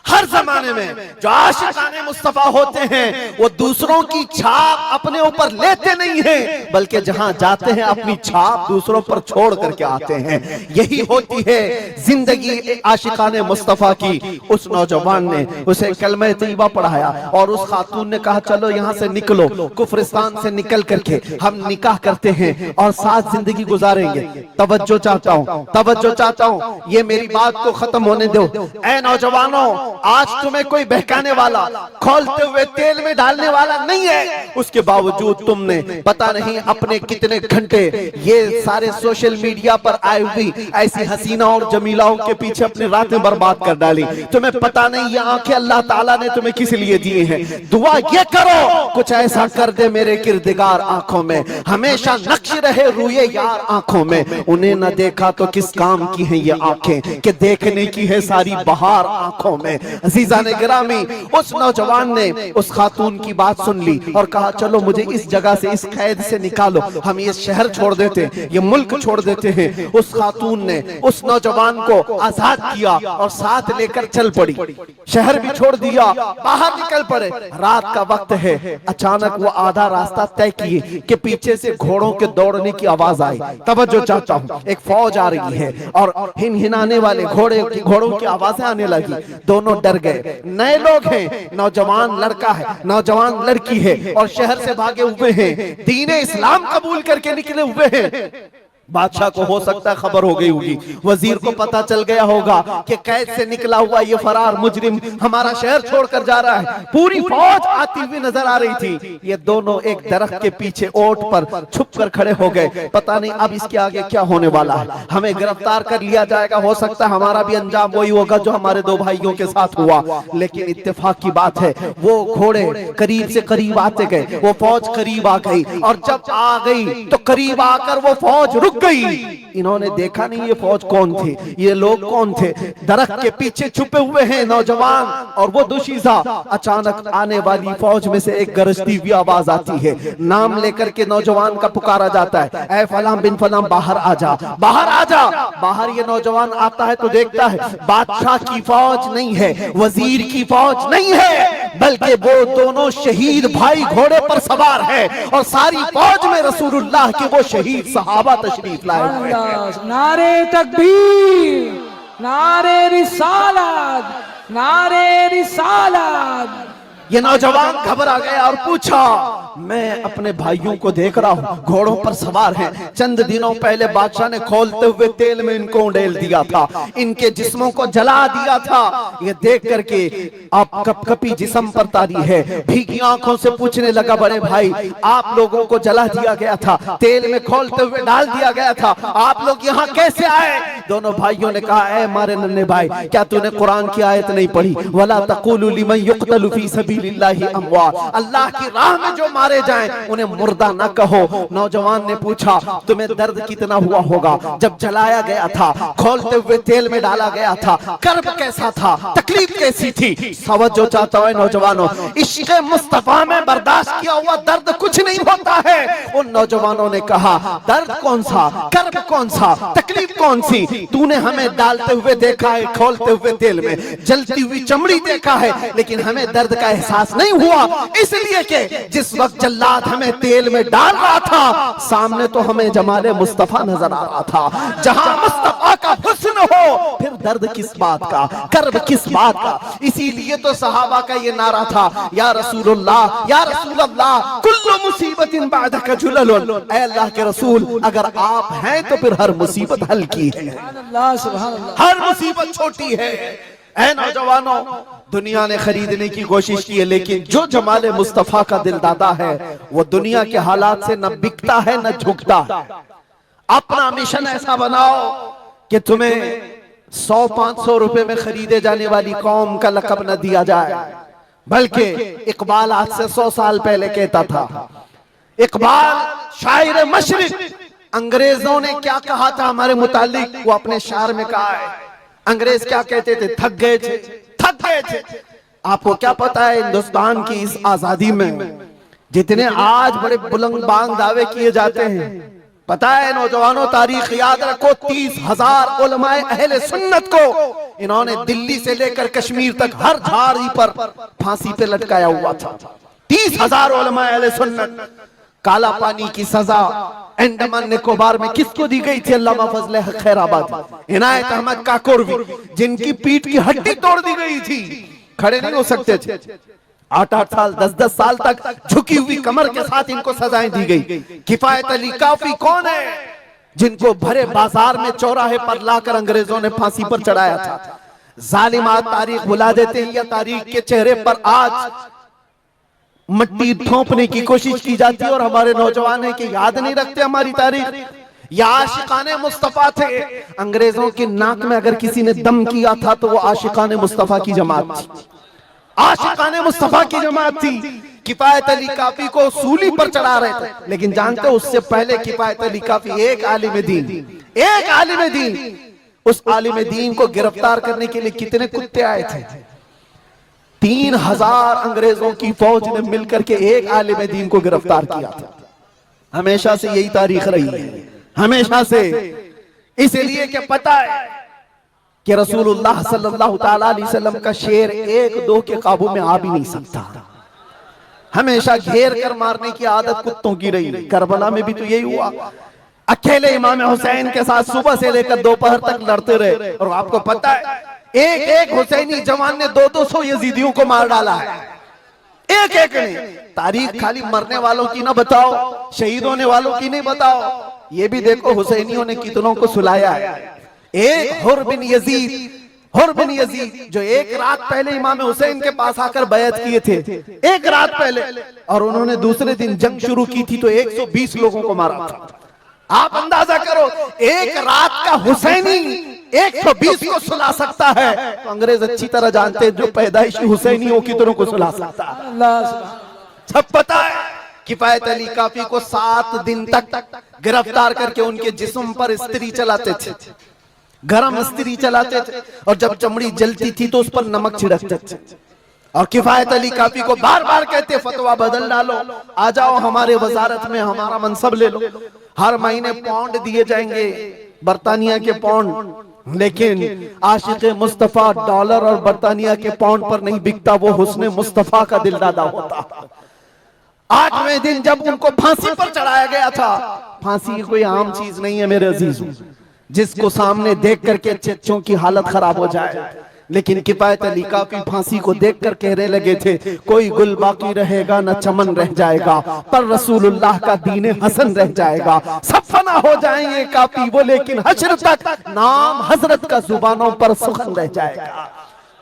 हर जमाने में जो आशिकाने मुस्तफा होते हैं वो दूसरों की छाप अपने ऊपर लेते नहीं हैं बल्कि जहां जाते हैं अपनी छाप दूसरों पर छोड़ करके आते हैं। यही होती है जिंदगी आशिकाने मुस्तफा की। उस नौजवान ने उसे कलमे तैयबा पढ़ाया और उस खातून ने कहा चलो यहाँ से निकलो, कुफरिस्तान से निकल करके हम निकाह करते हैं और साथ जिंदगी गुजारेंगे। तवज्जो चाहता हूँ, तवज्जो चाहता हूँ, ये मेरी बात को खत्म होने दो। ऐ नौजवानों, आज तुम्हें कोई बहकाने वाला, खोलते हुए तेल में डालने वाला नहीं है, उसके बावजूद तुमने पता नहीं अपने कितने घंटे ये सारे सोशल मीडिया पर आई हुई ऐसी हसीना और जमीलाओं के पीछे अपनी रातें बर्बाद कर डाली। तुम्हें पता नहीं ये आंखें अल्लाह ताला ने तुम्हें किस लिए दिए हैं। दुआ ये करो कुछ ऐसा कर दे मेरे किरदिगार आंखों में, हमेशा नक्श रहे रूए यार आंखों में। उन्हें न देखा तो किस काम की है ये आंखें कि देखने की है सारी बहार आंखों में। अजीजा ने गिरामी, उस नौजवान ने उस खातून की बात सुन ली और कहा चलो मुझे इस जगह से, इस कैद से निकालो, हम ये शहर छोड़ देते हैं, ये मुल्क छोड़ देते हैं। उस खातून ने उस नौजवान को आजाद किया और साथ लेकर चल पड़ी, शहर भी छोड़ दिया, बाहर निकल पड़े। रात का वक्त है, अचानक वो आधा रास्ता तय किए कि पीछे से घोड़ों के दौड़ने की आवाज आई। तवज्जो चाहता हूँ, एक फौज आ रही है और हिनहिनाने वाले घोड़ों की आवाजें आने लगी। दोनों डर गए। नए लोग हैं, नौजवान लड़का है, नौजवान लड़की है और शहर से भागे हुए हैं, दीन इस्लाम कबूल करके निकले हुए हैं। बादशाह को हो सकता है खबर हो गई होगी, वजीर को पता चल गया होगा कि कैद से निकला हुआ ये फरार मुजरिम हमारा शहर छोड़कर जा रहा है। पूरी फौज आती हुई नजर आ रही थी। ये दोनों एक दरख्त के पीछे ओट पर छुप कर खड़े हो गए। पता नहीं अब इसके आगे क्या होने वाला है, हमें गिरफ्तार कर लिया जाएगा, हो सकता है हमारा भी अंजाम वही होगा जो हमारे दो भाइयों के साथ हुआ। लेकिन इत्तेफाक की बात है वो घोड़े करीब से करीब आते गए, वो फौज करीब आ गई और जब आ गई तो करीब आकर वो फौज रुक गई। इन्होंने देखा नहीं ये फौज कौन थी, ये लोग कौन थे। दरख्त के पीछे छुपे हुए हैं नौजवान और वो दुशीजा। अचानक आने वाली फौज में से एक गरजती हुई आवाज आती है, नाम लेकर के नौजवान का पुकारा जाता है, ऐ फलां बिन फलां बाहर आ जा, बाहर आ जा। बाहर ये नौजवान आता है तो देखता है बादशाह की फौज नहीं है, वजीर की फौज नहीं है, बल्कि वो दोनों शहीद भाई घोड़े पर सवार है और सारी फौज में रसूलुल्लाह के वो शहीद सहाबा तशरीफ लाए हुए हैं। नारे तकबीर, नारे रिसालत, नारे रिसालत। ये नौजवान घबरा गया और पूछा मैं अपने भाइयों को देख रहा हूँ, घोड़ों पर सवार हैं। चंद दिनों पहले बादशाह ने खोलते हुए तेल में इनको उड़ेल दिया था, इनके जिस्मों को जला दिया था। ये देख करके आप कपकपी जिस्म पर तारी है, भीगी आंखों से पूछने लगा, बड़े भाई आप लोगों को जला दिया गया था, तेल में खोलते हुए डाल दिया गया था, आप लोग यहाँ कैसे आए? दोनों भाइयों ने कहा, ऐ मारे नन्हे भाई, क्या तूने कुरान की आयत नहीं पढ़ी? वला तक़ूलू लिमन युक़तलु फी सबीलिल्लाहि अमवात, अल्लाह की राह में जो मारे जाएं उन्हें मुर्दा न कहो। नौजवान ने पूछा, तुम्हें दर्द कितना हुआ होगा जब जलाया गया था, खोलते हुए तेल में डाला गया था, कर्ब कैसा था, तकलीफ कैसी थी? सवज्जो चाहता है नौजवानों, इश्क़ मुस्तफा में बर्दाश्त किया हुआ दर्द कुछ नहीं होता है। उन नौजवानों ने कहा, दर्द कौन सा, कर्ब कौन सा, तकलीफ कौन सी? तूने हमें डालते हुए देखा है, खोलते हुए तेल में, जलती हुई चमड़ी देखा है, लेकिन हमें दर्द का एहसास नहीं हुआ, इसलिए कि जिस वक्त जल्लाद हमें तेल में डाल रहा था, सामने तो हमें जमाले मुस्तफा नजर आ रहा था। जहां मुस्तफा का हुस्न हो, फिर दर्द किस बात का, कर्ब किस बात का? इसीलिए तो सहाबा का ये नारा था, या रसूलुल्लाह, या रसूलुल्लाह, कुल्लु मुसीबतिन बादका जुललुन, ऐ अल्लाह के रसूल अगर आप हैं तो फिर हर मुसीबत हल्की है, हर मुसीबत छोटी है। ऐ नौजवानों, दुनिया ने खरीदने की कोशिश की है, लेकिन जो जमाले मुस्तफा का दिलदादा है वो दुनिया के हालात से न बिकता है न झुकता है। अपना मिशन ऐसा बनाओ कि तुम्हें 100-500 रुपए में खरीदे जाने वाली कौम का लकब न दिया जाए, बल्कि इकबाल आज से 100 साल पहले कहता था, इकबाल शायर मशरिक, अंग्रेजों ने क्या कहा था हमारे मुतालिक, वो अपने शार में कहा है। अंग्रेज क्या कहते थे? थक गए थे, थक गए थे। आपको क्या पता है हिंदुस्तान की इस आजादी में जितने आज बड़े बुलंद बांग दावे किए जाते हैं, पता है नौजवानों, तारीख याद रखो, 30,000 उलमाए अहले सुन्नत को इन्होंने दिल्ली से लेकर कश्मीर तक हर झाड़ी पर फांसी पे लटकाया हुआ था। 30,000 उलमाए अहले सुन्नत। काला पानी की सजा अंडमान निकोबार में किसको दी गई थी? अल्लामा फजले खैराबाद, इनायत अहमद काकोरवी, जिनकी पीठ की हड्डी तोड़ दी गई थी, खड़े नहीं हो सकते थे। 8-8 साल 10-10 साल तक झुकी हुई कमर के साथ इनको सजाएं दी गई। किफायत अली काफी कौन है, जिनको भरे बाजार में चौराहे पर लाकर अंग्रेजों ने फांसी पर चढ़ाया था। जालिमात तारीख भुला देते हैं, या तारीख के चेहरे पर आज मट्टी थोपने की कोशिश की जाती है, और हमारे नौजवान है कि याद नहीं रखते हमारी तारीख। या आशिकाने मुस्तफा थे, अंग्रेजों की नाक में अगर किसी ने दम किया था तो वो आशिकाने मुस्तफा की जमात थी, आशिकाने मुस्तफा की जमात थी। किफायत अली काफी को सूली पर चढ़ा रहे थे, लेकिन जानते हो उससे पहले किफायत अली काफी एक आलिम दीन, उस आलिम दीन को गिरफ्तार करने के लिए कितने कुत्ते आए थे? 3,000 अंग्रेजों की फौज ने मिलकर के एक आलिम दीन को गिरफ्तार किया था। हमेशा से यही तारीख रही है, हमेशा से। इसलिए कि पता है कि रसूलुल्लाह सल्लल्लाहु ताला अलैहि वसल्लम का शेर 1-2 के काबू में आ भी नहीं सकता, हमेशा घेर कर मारने की आदत कुत्तों की रही। करबला में भी तो यही हुआ, अकेले इमाम हुसैन के साथ सुबह से लेकर दोपहर तक लड़ते रहे, और आपको पता है एक हुसैनी जवान ने 200-200 यजीदियों को मार डाला है, एक ने। तारीख खाली मरने वालों की ना बताओ, शहीद होने वालों की नहीं बताओ, ये भी देखो हुसैनियों ने कितनों को सुलाया है। एक हुर बिन यजीद जो एक रात पहले इमाम हुसैन के पास आकर बैत किए थे, एक रात पहले, और उन्होंने दूसरे दिन जंग शुरू की थी तो 120 लोगों को मारा था। आप अंदाजा करो, एक रात का हुसैनी 120 को सुला सकता है, तो अंग्रेज अच्छी तरह जानते हैं जो पैदाइशी हुसैनियों की तरह को सुला सकता है। सब पता है। किफायत अली काफी को 7 दिन तक गिरफ्तार करके उनके जिस्म पर इस्त्री चलाते थे, गरम इस्त्री चलाते थे, और जब चमड़ी जलती थी तो उस पर नमक छिड़कते थे। और किफायत अली काफी को बार बार कहते, फतवा बदल डालो, आ जाओ हमारे वजारत में, हमारा मनसब ले लो, हर महीने पाउंड दिए जाएंगे, बरतानिया के पाउंड। लेकिन आशिक मुस्तफा डॉलर और बरतानिया के पाउंड पर नहीं बिकता, वो हुस्ने मुस्तफा का दिलदादा होता। 8वें दिन जब उनको फांसी पर चढ़ाया गया था, फांसी कोई आम चीज नहीं है मेरे अजीजों, जिसको सामने देख करके चच्चों की हालत खराब हो जाए, लेकिन किफायत अली काफी फांसी को देखकर कहने लगे थे, कोई गुल बाकी रहेगा न चमन रह जाएगा, पर रसूलुल्लाह का दीन हसन रह जाएगा। सब फना हो जाएंगे काफी वो, लेकिन हश्र तक नाम हजरत का जुबानों पर सुखन रह जाएगा,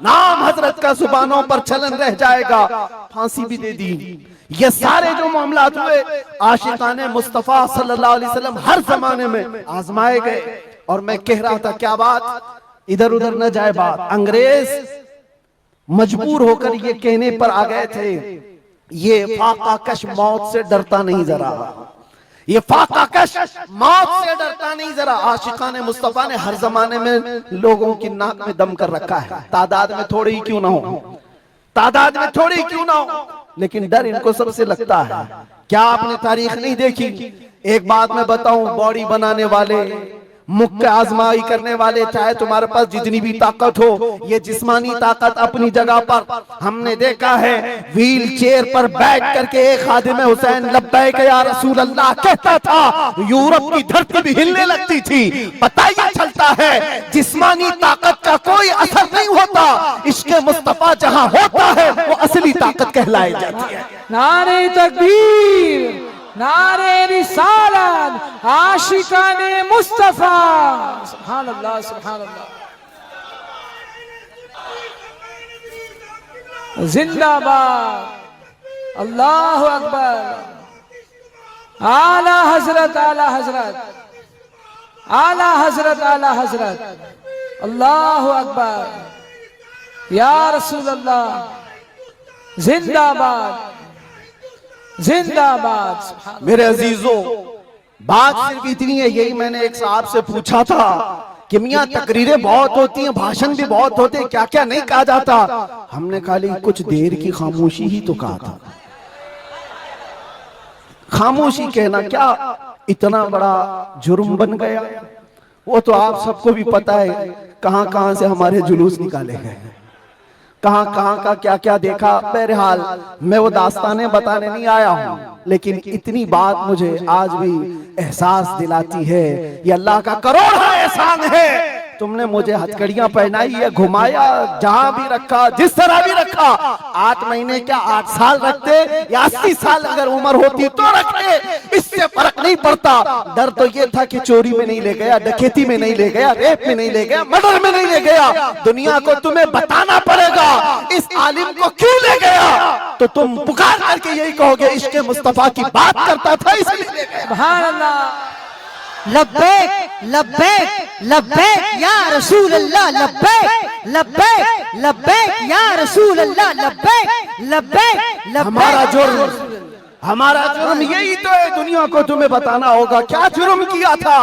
नाम हजरत का जुबानों पर चलन रह जाएगा। फांसी भी दे दी। ये सारे जो मामलात हुए आशिकाने मुस्तफा सल्लल्लाहु अलैहि वसल्लम हर जमाने में आजमाए गए। और मैं कह रहा था, क्या बात, इधर उधर न जाए बात, अंग्रेज मजबूर होकर ये कहने पर आ गए थे, ये फाकाकश मौत से डरता नहीं जरा, ये फाकाकश मौत से डरता नहीं जरा। आशिकाने मुस्तफा ने हर जमाने में लोगों की नाक में दम कर रखा है, तादाद में थोड़ी ही क्यों ना हो, तादाद में थोड़ी क्यों ना हो, लेकिन डर इनको सबसे लगता है। क्या आपने तारीख नहीं देखी? एक बात मैं बताऊं, बॉडी बनाने वाले, मुख्य आजमाई करने वाले, चाहे तुम्हारे पास जितनी भी ताकत हो, ये जिस्मानी ताकत अपनी जगह पर, हमने देखा है व्हील चेयर पर बैठ करके एक खादिम हुसैन लब्बैक या रसूल अल्लाह कहता था, यूरोप की धरती भी हिलने लगती थी। पता ही चलता है जिस्मानी ताकत का कोई असर नहीं होता, इश्क़े मुस्तफा जहां होता है वो असली ताकत कहलाई जाती है। नारे तकबीर, नारे रिसालत, आशिकाने मुस्तफा, सुभान अल्लाह, सुभान अल्लाह, जिंदाबाद, अल्लाह अकबर, आला हजरत, आला हजरत, आला हजरत, आला हजरत, अल्लाह अकबर, या रसूल अल्लाह, जिंदाबाद, जिंदाबाद। मेरे अजीजों, बात सिर्फ इतनी है, यही मैंने एक साहब से पूछा था कि मियां तकरीरें बहुत होती हैं, भाषण भी बहुत होते हैं, क्या क्या नहीं कहा जाता। हमने खाली कुछ देर की खामोशी ही तो कहा था। खामोशी कहना क्या इतना बड़ा जुर्म बन गया? वो तो आप सबको भी पता है, कहां कहां से हमारे जुलूस निकाले गए, कहां कहां का क्या क्या देखा। बहरहाल मैं वो दास्तानें बताने नहीं आया हूं, लेकिन इतनी बात मुझे आज भी एहसास दिलाती है, ये अल्लाह का करोड़ा एहसान है। तुमने मुझे हथकड़ियां पहनाई है, घुमाया, जहां भी रखा, जिस तरह भी रखा। 8 महीने क्या 8 साल रखते या 80 साल अगर उम्र होती तो रखते, इससे फर्क नहीं पड़ता। डर तो ये था कि चोरी में नहीं ले गया, डकैती में नहीं ले गया, रेप में नहीं ले गया, मर्डर में नहीं ले गया। दुनिया को तुम्हें बताना पड़ेगा इस आलिम को क्यों ले गया, तो तुम पुकार करके यही कहोगे इश्क़े मुस्तफा की बात करता था इसलिए ले गया। सुभान अल्लाह, लब्बैक लब्बैक लब्बैक या रसूल अल्लाह, लब्बैक लब्बैक लब्बैक या रसूल अल्लाह, लब्बैक लब्बैक लब्बैक। हमारा जुर्म यही तो है, दुनिया को तुम्हें बताना होगा क्या जुर्म किया था।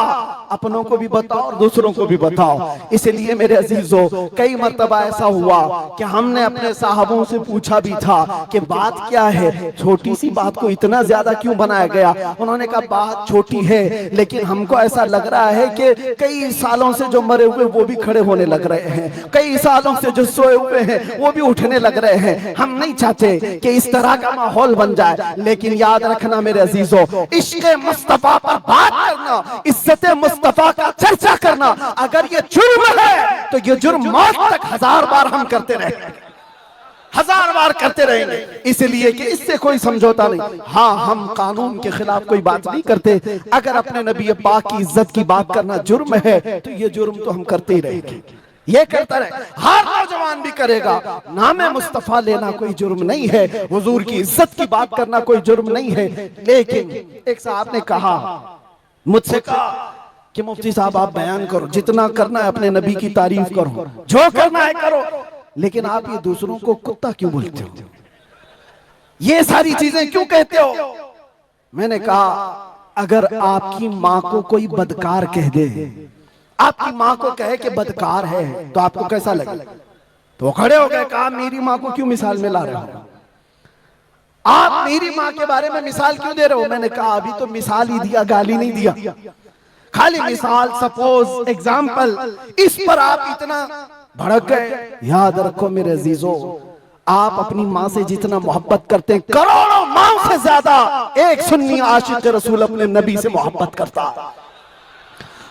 अपनों को भी बताओ और दूसरों को भी बताओ। इसलिए मेरे अजीजों, कई मर्तबा ऐसा हुआ कि हमने अपने साहबों से पूछा भी था कि बात क्या है, छोटी सी बात को इतना ज्यादा क्यों बनाया गया। उन्होंने कहा बात छोटी है, लेकिन हमको ऐसा लग रहा है कि कई सालों से जो मरे हुए वो भी खड़े होने लग रहे हैं, कई सालों से जो सोए हुए हैं वो भी उठने लग रहे हैं। हम नहीं चाहते कि इस तरह का माहौल बन जाए, लेकिन याद रखना मेरे अजीजों, इश्क़े मुस्तफा पर बात करना, इज्जत मुस्तफा का चर्चा करना, अगर ये जुर्म है तो ये जुर्म मौत तक 1000 बार हम करते रहेंगे, 1000 बार करते रहेंगे। इसलिए कि इससे कोई समझौता नहीं। हाँ, हम कानून के खिलाफ कोई बात नहीं करते। अगर अपने नबी पाक की इज्जत की बात करना जुर्म है तो ये जुर्म तो हम करते ही रहेंगे, ये करता रहे, हर नौजवान भी करेगा। नामे मुस्तफा लेना कोई जुर्म नहीं है, हुजूर की इज्जत की बात करना कोई जुर्म नहीं है। लेकिन एक साहब ने कहा, मुझसे कहा कि मुफ्ती साहब आप बयान करो, जितना करना है अपने नबी की तारीफ करो, जो करना है करो, लेकिन आप ये दूसरों को कुत्ता क्यों बोलते हो, ये सारी चीजें क्यों कहते हो। मैंने कहा अगर आपकी माँ को कोई बदकार कह दे, आपकी माँ को कहे कि बदकार है, तो आपको कैसा लगे। तो खड़े हो गए, कहा मेरी माँ को क्यों मिसाल में ला रहे हो, आप मेरी माँ के बारे में मिसाल क्यों दे रहे हो। मैंने कहा अभी तो मिसाल ही दिया, गाली नहीं दिया, खाली मिसाल, सपोज, एग्जाम्पल, इस पर आप इतना भड़क गए। याद रखो मेरे अजीजों, आप अपनी माँ से जितना मोहब्बत करते हैं, करोड़ों माँ से ज्यादा एक सुन्नी आशिक रसूल अपने नबी से मोहब्बत करता।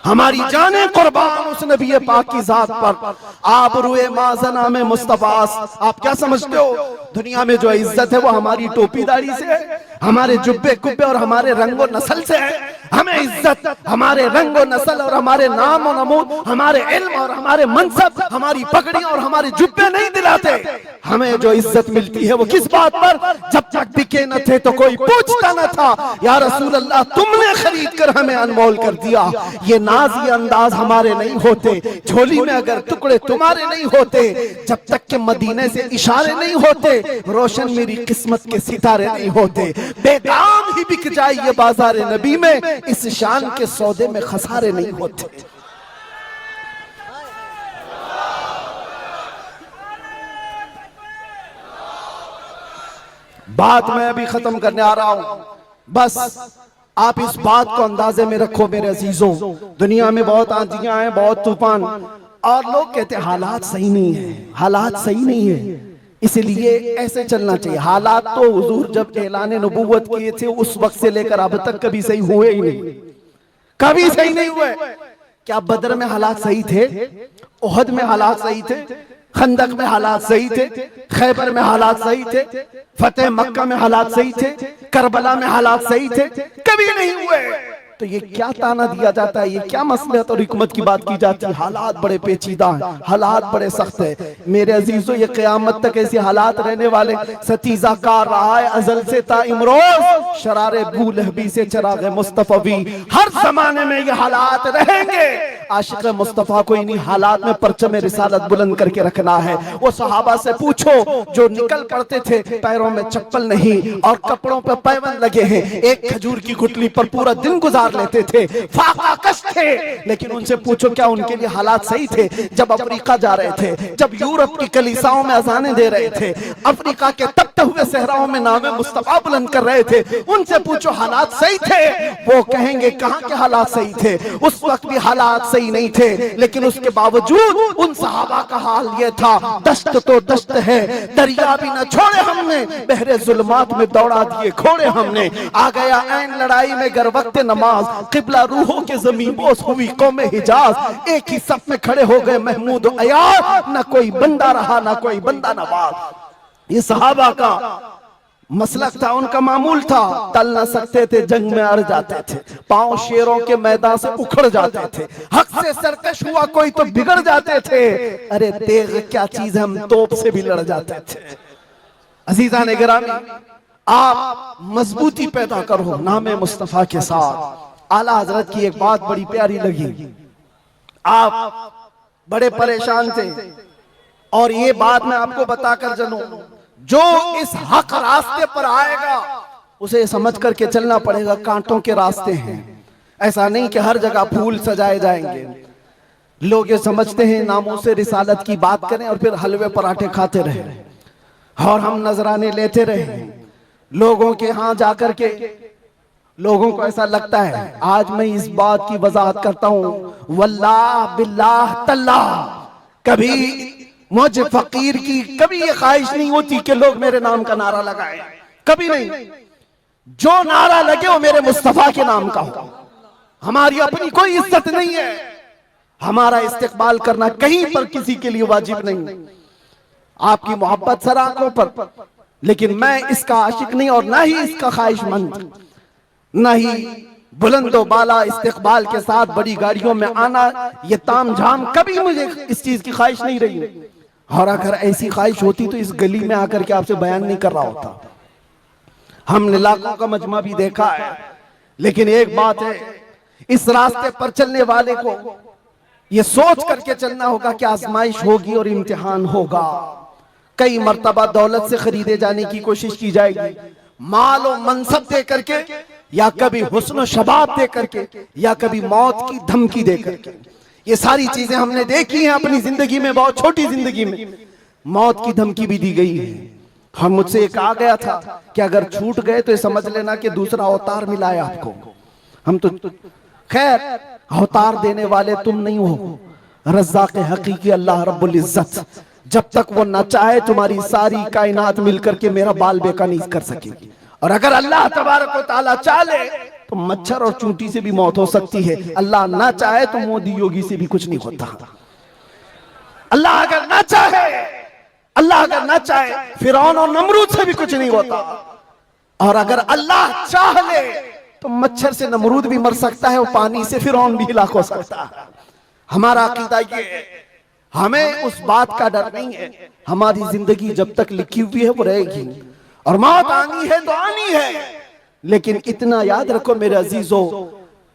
हमारी जाने कुर्बान उस नबी पाक की जात पर। आप रुए माजना में मुस्तफास, आप क्या समझते हो दुनिया में जो इज्जत है वो हमारी टोपीदारी से है, हमारे जुब्बे कुब्बे और हमारे रंगो नस्ल से है। हमें इज्जत हमारे रंगो नस्ल और हमारे नाम और नमूद, हमारे इल्म और हमारे मनसब, हमारी पगड़ी और हमारे जुब्बे नहीं दिलाते। हमें जो इज्जत मिलती है वो किस बात पर? जब तक बिके न थे तो कोई पूछता न था, या रसूल अल्लाह तुमने खरीद कर हमें अनमोल कर दिया। ये नाज ये अंदाज हमारे नहीं होते, झोली में अगर टुकड़े तुम्हारे नहीं होते, जब तक के मदीने से इशारे नहीं होते, रोशन मेरी किस्मत के सितारे नहीं होते। बेदाम ही बिक जाए ये बाजार नबी में, इस शान के सौदे में खसारे नहीं होते। बात मैं अभी खत्म करने आ रहा हूं, बस आप इस बात को अंदाजे में रखो मेरे अजीजों। दुनिया में बहुत आंधियां हैं, बहुत तूफान, और लोग कहते हैं हालात सही नहीं है, हालात सही नहीं है, इसलिए ऐसे चलना चाहिए। हालात तो हुजूर जब ऐलान नबूवत किए थे उस वक्त से लेकर अब तक कभी सही हुए ही नहीं, कभी सही नहीं हुए। क्या बदर में हालात सही थे? उहद में हालात सही थे? खंदक में हालात सही थे? खैबर में हालात सही थे? फतेह मक्का में हालात सही थे? करबला में हालात सही थे? कभी नहीं हुए। तो ये क्या ताना दिया जाता है, ये क्या मसलहत और हिकमत की बात की जाती है? हालात बड़े पेचीदा हैं, हालात बड़े सख्त है मेरे अजीजों। ये क़यामत तक ऐसे हालात रहने वाले। सतीजा कार रहा है अजल से ता इमरोज, शरारे बूलहबी से चराग मुस्तफवी, हर जमाने में ये हालात रहेंगे। आशिक मुस्तफा को इन्हीं हालात में परचम रिसालत बुलंद करके रखना है। वो सहाबा से पूछो जो निकल पड़ते थे, पैरों में चप्पल नहीं और कपड़ों पर पैबंद लगे हैं, एक खजूर की गुठली पर पूरा दिन गुजार लेते थे, फाका कश थे, लेकिन उनसे पूछो क्या उनके लिए हालात सही थे? जब अफ्रीका जा रहे थे, जब यूरोप की कलीसाओं में अजाने दे रहे थे, अफ्रीका के तपते हुए सहराओं में नामे मुस्तफा बुलंद कर रहे थे, उनसे पूछो हालात सही थे? वो कहेंगे कहां के हालात सही थे, उस वक्त भी हालात सही नहीं थे, लेकिन उसके बावजूद उन सहाबा का हाल ये था, दश्त तो दश्त है, दरिया भी न छोड़े हमने, बहरे जुल्मात में दौड़ा दिए घोड़े हमने। आ गया ऐन लड़ाई में गर वक्त नमाज, किबला रूहों के ज़मीन बोस हुई कौमे हिजाज, एक ही सफ में खड़े हो गए महमूद और अयाज, न कोई बंदा रहा न कोई बंदा नवाज। ये सहाबा का मसलक था, उनका मामूल था। टल न सकते थे, जंग में अड़ जाते थे, पांव शेरों के मैदान से उखड़ जाते थे, हक से सरकश हुआ कोई तो बिगड़ जाते थे। अरे तेग क्या चीज है, हम तोप से भी लड़ जाते थे। अजीजा ने गिरामी, आप मजबूती पैदा करो नामे मुस्तफा के साथ। आला हजरत की एक बात बड़ी प्यारी लगी, आप बड़े परेशान थे और ये बात मैं आपको बताकर चलूं, जो इस हक रास्ते पर आएगा उसे समझ करके चलना पड़ेगा, कांटों के रास्ते हैं। ऐसा नहीं कि हर जगह फूल सजाए जाएंगे। लोग ये समझते हैं नामूसे रिसालत की बात करें और फिर हलवे पराठे खाते रहे और हम नजराने लेते रहे लोगों के यहां जाकर के। लोगों को ऐसा लगता है, आज मैं इस बात की वजाहत करता हूं, वल्लाह बिल्लाह तल्लाह, कभी मुझे फकीर की कभी ये ख्वाहिश नहीं होती कि लोग मेरे नाम का नारा लगाएं, कभी नहीं। जो नारा लगे वो मेरे मुस्तफा के नाम का हो। हमारी अपनी कोई इज्जत नहीं है, हमारा इस्तेकबाल करना कहीं पर किसी के लिए वाजिब नहीं। आपकी मोहब्बत सर आंखों पर, लेकिन मैं इसका आशिक नहीं और ना ही इसका ख्वाहिशमंद, ना ही बुलंदो बाला इस्तेकबाल के साथ बड़ी गाड़ियों में आना, ये ताम झाम, कभी मुझे इस चीज की ख्वाहिश नहीं रही। और अगर ऐसी ख्वाहिश होती तो इस गली में आकर के आपसे बयान नहीं कर रहा होता। हमने लाखों का मजमा भी देखा है, लेकिन एक बात है, इस रास्ते पर चलने वाले को ये सोच करके चलना होगा कि आजमाइश होगी और इम्तिहान होगा। कई मर्तबा दौलत से खरीदे जाने की कोशिश की जाएगी, माल और मनसब दे करके, या कभी हुस्न शबाब दे करके, या कभी मौत की धमकी दे करके। ये सारी चीजें हमने देखी हैं अपनी जिंदगी में, बहुत छोटी जिंदगी में मौत की धमकी भी दी गई है। हम मुझसे एक आ गया था कि अगर छूट गए तो ये समझ लेना कि दूसरा अवतार मिला है आपको। हम तो खैर अवतार देने वाले तुम नहीं हो, रज़्ज़ाक़ हकीकी अल्लाह रब्बुल इज्जत। जब तक वो न चाहे तुम्हारी सारी कायनात मिलकर के मेरा बाल बेका नहीं कर सकेगी, और अगर अल्लाह तबारक व तआला चाहे तो मच्छर और चूंटी से भी मौत हो सकती है। अल्लाह ना चाहे तो मोदी योगी से भी कुछ नहीं होता। अल्लाह अगर ना चाहे, अल्लाह अगर ना चाहे फिरौन और नमरूद से भी कुछ नहीं होता। और अगर अल्लाह चाह ले तो मच्छर से नमरूद भी मर सकता है और पानी से फिरौन भी हिलाक हो सकता है। हमारा अकीदा ये है, हमें उस बात का डर नहीं है। हमारी जिंदगी जब तक लिखी हुई है वो रहेगी और मौत आनी है तो आनी है। लेकिन इतना याद रखो मेरे अजीजों,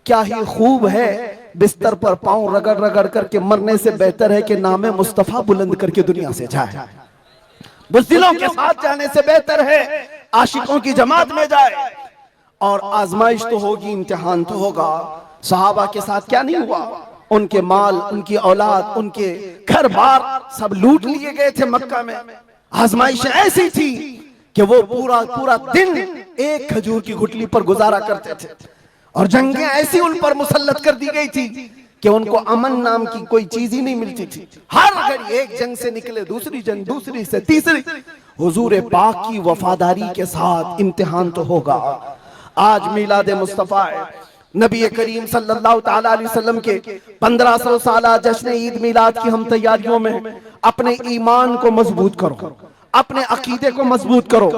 क्या ही खूब है बिस्तर पर पांव रगड़ रगड़ करके मरने से बेहतर है कि नामे मुस्तफा बुलंद करके दुनिया से जाए। बुज़दिलों के साथ जाने से बेहतर है आशिकों की जमात में जाए। और आजमाइश तो होगी, इम्तिहान तो होगा। सहाबा के साथ क्या नहीं हुआ, उनके माल, उनकी औलाद, उनके घर बार सब लूट लिए गए थे मक्का में। आजमाइश ऐसी थी कि वो पूरा पूरा दिन एक खजूर की गुठली पर गुजारा करते थे और जंगें ऐसी उन पर मुसल्लत कर दी गई थी कि उनको अमन नाम की कोई चीज ही नहीं मिलती थी। हर घड़ी एक जंग से निकले दूसरी जंग, दूसरी से तीसरी। हुजूर पाक की वफादारी के साथ इम्तिहान तो होगा। आज मिलाद मुस्तफा है, नबी करीम सल्लल्लाहु ताला अलैहि वसल्लम के 1500 साला जश्न ईद मिलाद की हम तैयारियों में अपने ईमान को मजबूत करो, अपने अकीदे को मजबूत करो,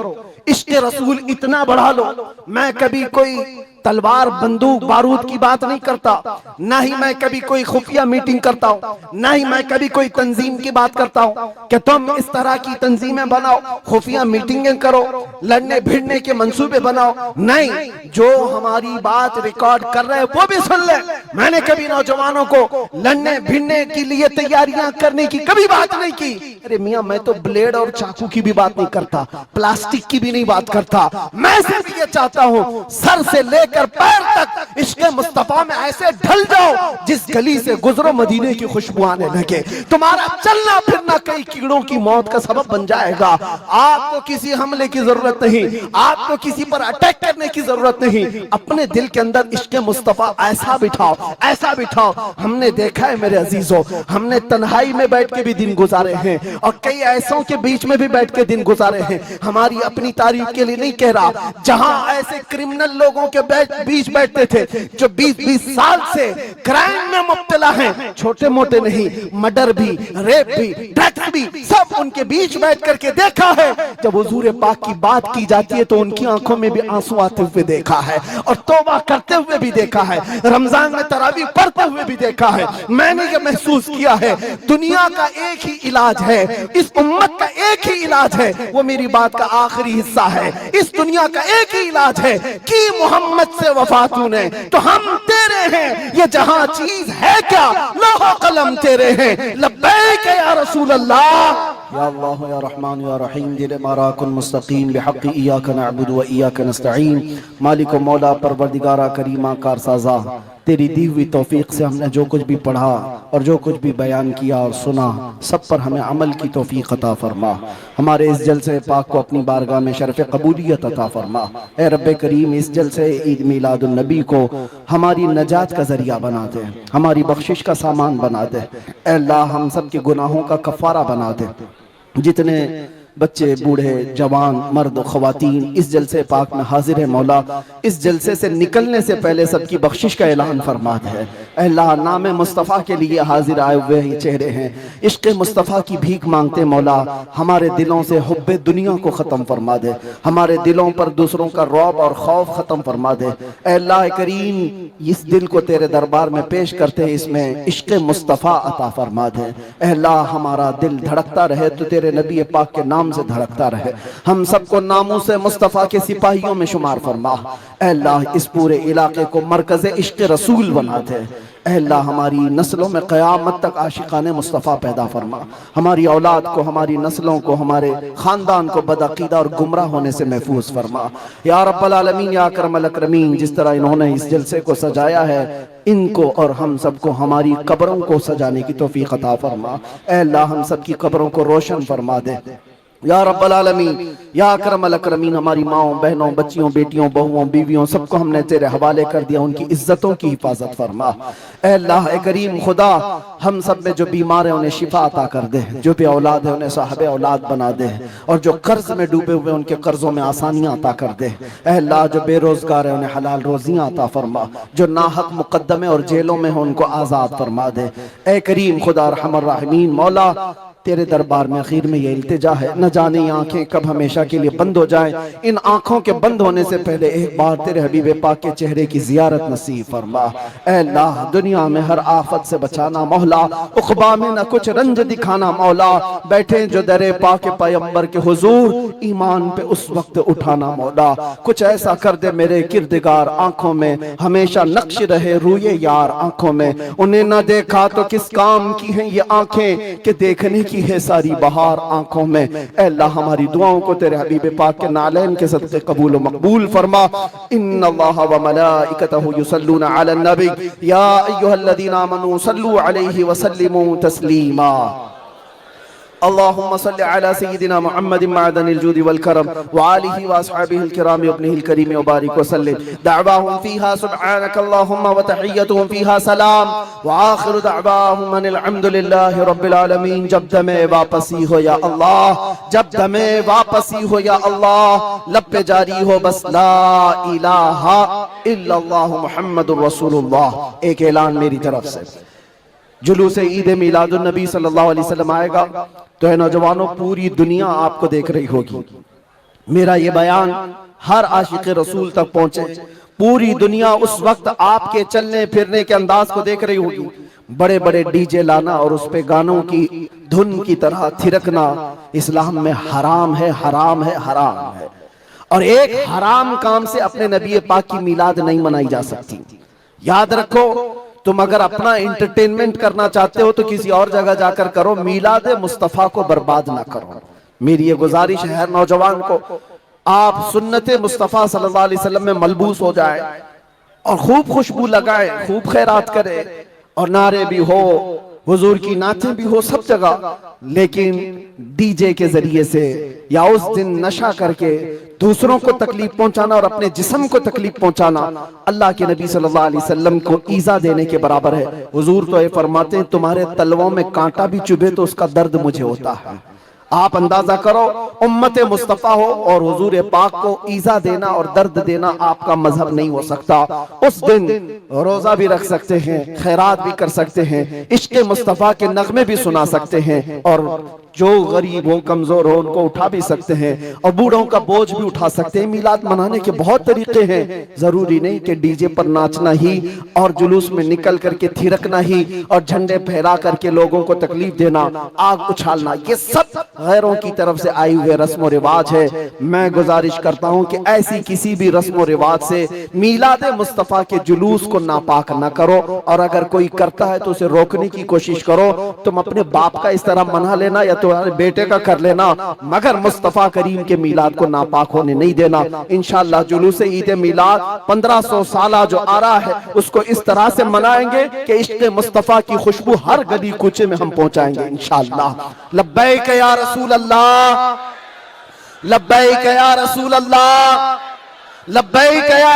इश्क़ रसूल इतना बढ़ा लो। मैं कभी कोई तलवार बंदूक बारूद की बात नहीं करता, ना ही मैं कभी कोई खुफिया मीटिंग करता हूँ, ना ही मैं कभी कोई तंजीम की बात करता हूँ कि तुम इस तरह की तंजीमें बनाओ, खुफिया मीटिंगें करो, लड़ने भिड़ने के मंसूबे बनाओ। नहीं, जो हमारी बात रिकॉर्ड कर रहे हैं वो भी सुन ले। मैंने कभी नौजवानों को लड़ने भिड़ने के लिए तैयारियां करने की कभी बात नहीं की। अरे मियाँ, मैं तो ब्लेड और चाकू की भी बात नहीं करता, प्लास्टिक की भी नहीं बात करता। मैं सिर्फ ये चाहता हूँ सर से लेकर पैर तक इश्क़ मुस्तफा में ऐसे ढल जाओ जिस गली से गुजरो मदीने की खुशबू आने लगे। तुम्हारा चलना फिरना कई कीड़ों की मौत का सबब बन जाएगा। आपको किसी हमले की जरूरत नहीं, आपको किसी पर अटैक करने की जरूरत नहीं। अपने दिल के अंदर इश्क़ मुस्तफा ऐसा बिठाओ, ऐसा बिठाओ। हमने देखा है मेरे अजीजों, हमने तन्हाई में बैठ के भी दिन गुजारे हैं और कई ऐसों के बीच में भी बैठ के दिन गुजारे हैं। हमारी अपनी तारीफ के लिए नहीं कह रहा, जहां ऐसे क्रिमिनल लोगों के बीच बैठते थे जो 20-20 साल से क्राइम में मुब्तला हैं, छोटे मोटे नहीं, मर्डर भी, रेप भी, ड्रग्स भी, सब उनके बीच बैठ करके देखा है। जब हुजूर पाक की बात की जाती है तो उनकी आंखों में भी आंसू आते हुए देखा है और तौबा करते हुए भी देखा है, रमजान में तरावी पढ़ते हुए भी देखा है। मैंने ये महसूस किया है दुनिया का एक ही इलाज है, इस उम्मत का एक ही इलाज है, वो मेरी बात का आखिरी हिस्सा है। इस दुनिया का एक ही इलाज है कि मोहम्मद से वफा तूने तो हम तेरे हैं, ये जहां चीज है क्या लौह कलम तेरे हैं। लब्बैक या रसूल अल्लाह, या अल्लाह या रहमान या रहीम, दिल माराकुन मुस्तकीम बिहक़्क़ि इय्याका नअबुदु व इय्याका नस्तईन। मालिक व मौला परवरदिगारा करीमा कारसाज़ा, तेरी दी हुई तौफीक से हमने जो कुछ भी पढ़ा और जो कुछ भी बयान किया और सुना, सब पर हमें अमल की तौफीक अता फरमा। हमारे इस जलसे पाक को अपनी बारगाह में शरफ़ कबूलियत अता फरमा। ए रब्बे करीम, इस जलसे ईद मिलादुन नबी को हमारी नजात का जरिया बना दे, हमारी बख्शिश का सामान बना दे। ए अल्लाह, हम सब के गुनाहों का कफ़ारा बना दे। जितने बच्चे, बूढ़े, जवान, मर्द, ख़वातीन इस जलसे पाक में हाजिर है मौला, इस जलसे से निकलने से पहले सबकी बख्शिश का ऐलान फरमा दे। अल्लाह, नाम मुस्तफ़ा के लिए हाजिर आए हुए ही चेहरे हैं, इश्क़ मुस्तफ़ा की भीख मांगते मौला, हमारे दिलों से हुब्बे दुनिया को ख़त्म फरमा दे, हमारे दिलों पर दूसरों का रौब और खौफ ख़त्म फरमा दे। अल्लाह करीम, इस दिल को तेरे दरबार में पेश करते इसमें इश्क़ मुस्तफ़ा अता फरमा दे। अल्लाह, हमारा दिल धड़कता रहे तो तेरे नबी पाक के नाम से धड़कता रहे। हम सबको नामों से मुस्तफ़ा के सिपाहियों में शुमार फरमा। अल्लाह, इस पूरे इलाके को मरकज़ इश्क़ रसूल बना दे। अल्लाह, हमारी नस्लों में क़यामत तक आशिकाने मुस्तफ़ा पैदा फरमा। हमारी औलाद को, हमारी नस्लों को, हमारे ख़ानदान को बदअक़ीदा और गुमराह होने से महफूज फरमा। या रब्बल आलमीन, या अकरमल अकरमीन, जिस तरह इन्होंने इस जलसे को सजाया है, इनको और हम सबको हमारी कब्रों को सजाने की तौफ़ीक़ अता फरमा। अल्लाह, हम सब की कब्रों को रोशन फरमा दे। या रब्बल आलमीन, या अकरमल अकरमीन, हमारी माओं, बहनों, बच्चियों, बेटियों, बहुओं, बीवियों, सबको हमने तेरे हवाले कर दिया, उनकी इज्जतों की हिफाजत फरमा। ऐ अल्लाह, ऐ करीम खुदा, हम सब में जो बीमार हैं उन्हें शिफा अता कर दे, जो भी औलाद है उन्हें साहिब औलाद बना दे, और जो कर्ज में डूबे हुए उनके कर्जों में आसानियां अता कर दे। ऐ अल्लाह, जो बेरोजगार है उन्हें हलाल रोजियां अता फरमा, जो नाहक मुकद्दमे और जेलों में हो उनको आजाद फरमा दे। ऐ करीम खुदा रहमान रहीम, मौला तेरे दरबार में आखिर में ये इल्तिजा है, न जाने ये आंखें कब हमेशा के लिए बंद हो जाएं। इन आंखों के बंद होने से पहले एक बार तेरे हबीब पाक के चेहरे की जियारत नसीब फरमा। ऐ अल्लाह, दुनिया में हर आफत से बचाना मौला, उक़बा में न कुछ रंज दिखाना मौला, बैठे जो दरे पाक पैगंबर के हुजूर ईमान पे उस वक्त उठाना मौला। कुछ ऐसा कर दे मेरे किरदगार आंखों में हमेशा नक्श रहे रूए यार आंखों में, उन्हें न देखा तो किस काम की हैं ये आंखें कि देखने की है सारी बहार आंखों में। ऐ अल्लाह, हमारी दुआओं को तेरे हबीब पाक के नालैन के सदक़े कबूल व मकबूल फरमा। इन्नल्लाह व मलाइकतहु युसल्लूना अलन नबी या अय्युहल्लज़ीना आमनू सल्लू अलैहि व सल्लिमू तस्लीमा। अल्लाहुम्मा सल्लि अला सय्यिदिना मुहम्मदिन मअदनिल जूदि वल करम व आलिहि व अस्हाबिहिल किराम इब्निहिल करीम व बारिक व सल्लिम। दअवाहुम फीहा सुब्हानक अल्लाहुम्मा व तहिय्यतुहुम फीहा सलाम व आखिरु दअवाहुम अनिल हम्दुलिल्लाहि रब्बिल आलमीन। जब दमे वापसी हो या अल्लाह, जब दमे वापसी हो या अल्लाह, लब पे जारी हो बस ला इलाहा इल्लल्लाह मुहम्मदुर रसूलुल्लाह। एक ऐलान मेरी तरफ से, जुलूस ईद मिलादुन नबी सल्लल्लाहु अलैहि वसल्लम आएगा तो है नौजवानों, पूरी दुनिया आपको देख रही होगी। मेरा ये बयान हर आशिक रसूल तक पहुंचे। पूरी दुनिया उस वक्त आपके चलने फिरने के अंदाज को देख रही होगी। बड़े बड़े डीजे लाना और उस पे गानों की धुन की तरह थिरकना इस्लाम में हराम है, हराम है, हराम है। और एक हराम काम से अपने नबी पाक की मिलाद नहीं मनाई जा सकती। याद रखो, तुम अगर अपना एंटरटेनमेंट करना चाहते हो तो किसी और जगह जाकर करो, मिलाद मुस्तफा को बर्बाद ना करो। मेरी ये गुजारिश है हर नौजवान को, आप सुन्नत मुस्तफा सल्लल्लाहु अलैहि वसल्लम में मलबूस हो जाए और खूब खुशबू लगाए, खूब खैरात करे, और नारे भी हो, हुजूर की नातें भी हो सब जगह, लेकिन डीजे के जरिए से या उस दिन नशा करके दूसरों को तकलीफ पहुंचाना और अपने जिस्म को तकलीफ पहुंचाना अल्लाह के नबी सल्लल्लाहु अलैहि वसल्लम को ईजा देने के बराबर है। हुजूर तो ये फरमाते हैं, तुम्हारे तलवों में कांटा भी चुभे तो उसका दर्द मुझे होता है। आप अंदाजा करो, उम्मत मुस्तफा हो और हुजूर पाक को ईजा देना और दर्द देना आपका मजहब नहीं हो सकता। उस दिन रोजा भी रख सकते हैं, खैरात भी कर सकते हैं, इश्क़ मुस्तफा के नगमे भी सुना सकते हैं, और जो गरीब हो, कमजोर हो, उनको उठा भी सकते हैं, और बूढ़ों का बोझ भी उठा सकते हैं। मिलाद मनाने के बहुत तरीके हैं, जरूरी नहीं कि डीजे पर नाचना ही और जुलूस में निकल करके थिरकना ही और झंडे फहरा करके लोगों को तकलीफ देना, आग उछालना, ये सब गैरों की तरफ से आई हुए रस्म रिवाज है। मैं गुजारिश करता हूं कि ऐसी किसी भी रस्म रिवाज से मिलाद मुस्तफा के जुलूस को नापाक ना करो, और अगर कोई करता है तो उसे रोकने की कोशिश करो। तुम अपने बाप का इस तरह मना लेना या तुम्हारे बेटे का कर लेना, मगर मुस्तफा करीम के मिलाद को नापाक होने नहीं देना। इंशाअल्लाह जुलूस ईद मिलाद 1500 साल जो आ रहा है उसको इस तरह से मनाएंगे कि इश्क़ मुस्तफा की खुशबू हर गली कूचे में हम पहुंचाएंगे इंशाअल्लाह। लब्बैक या रसूल अल्लाह, लब्बैक या रसूल अल्लाह, लब्बैक या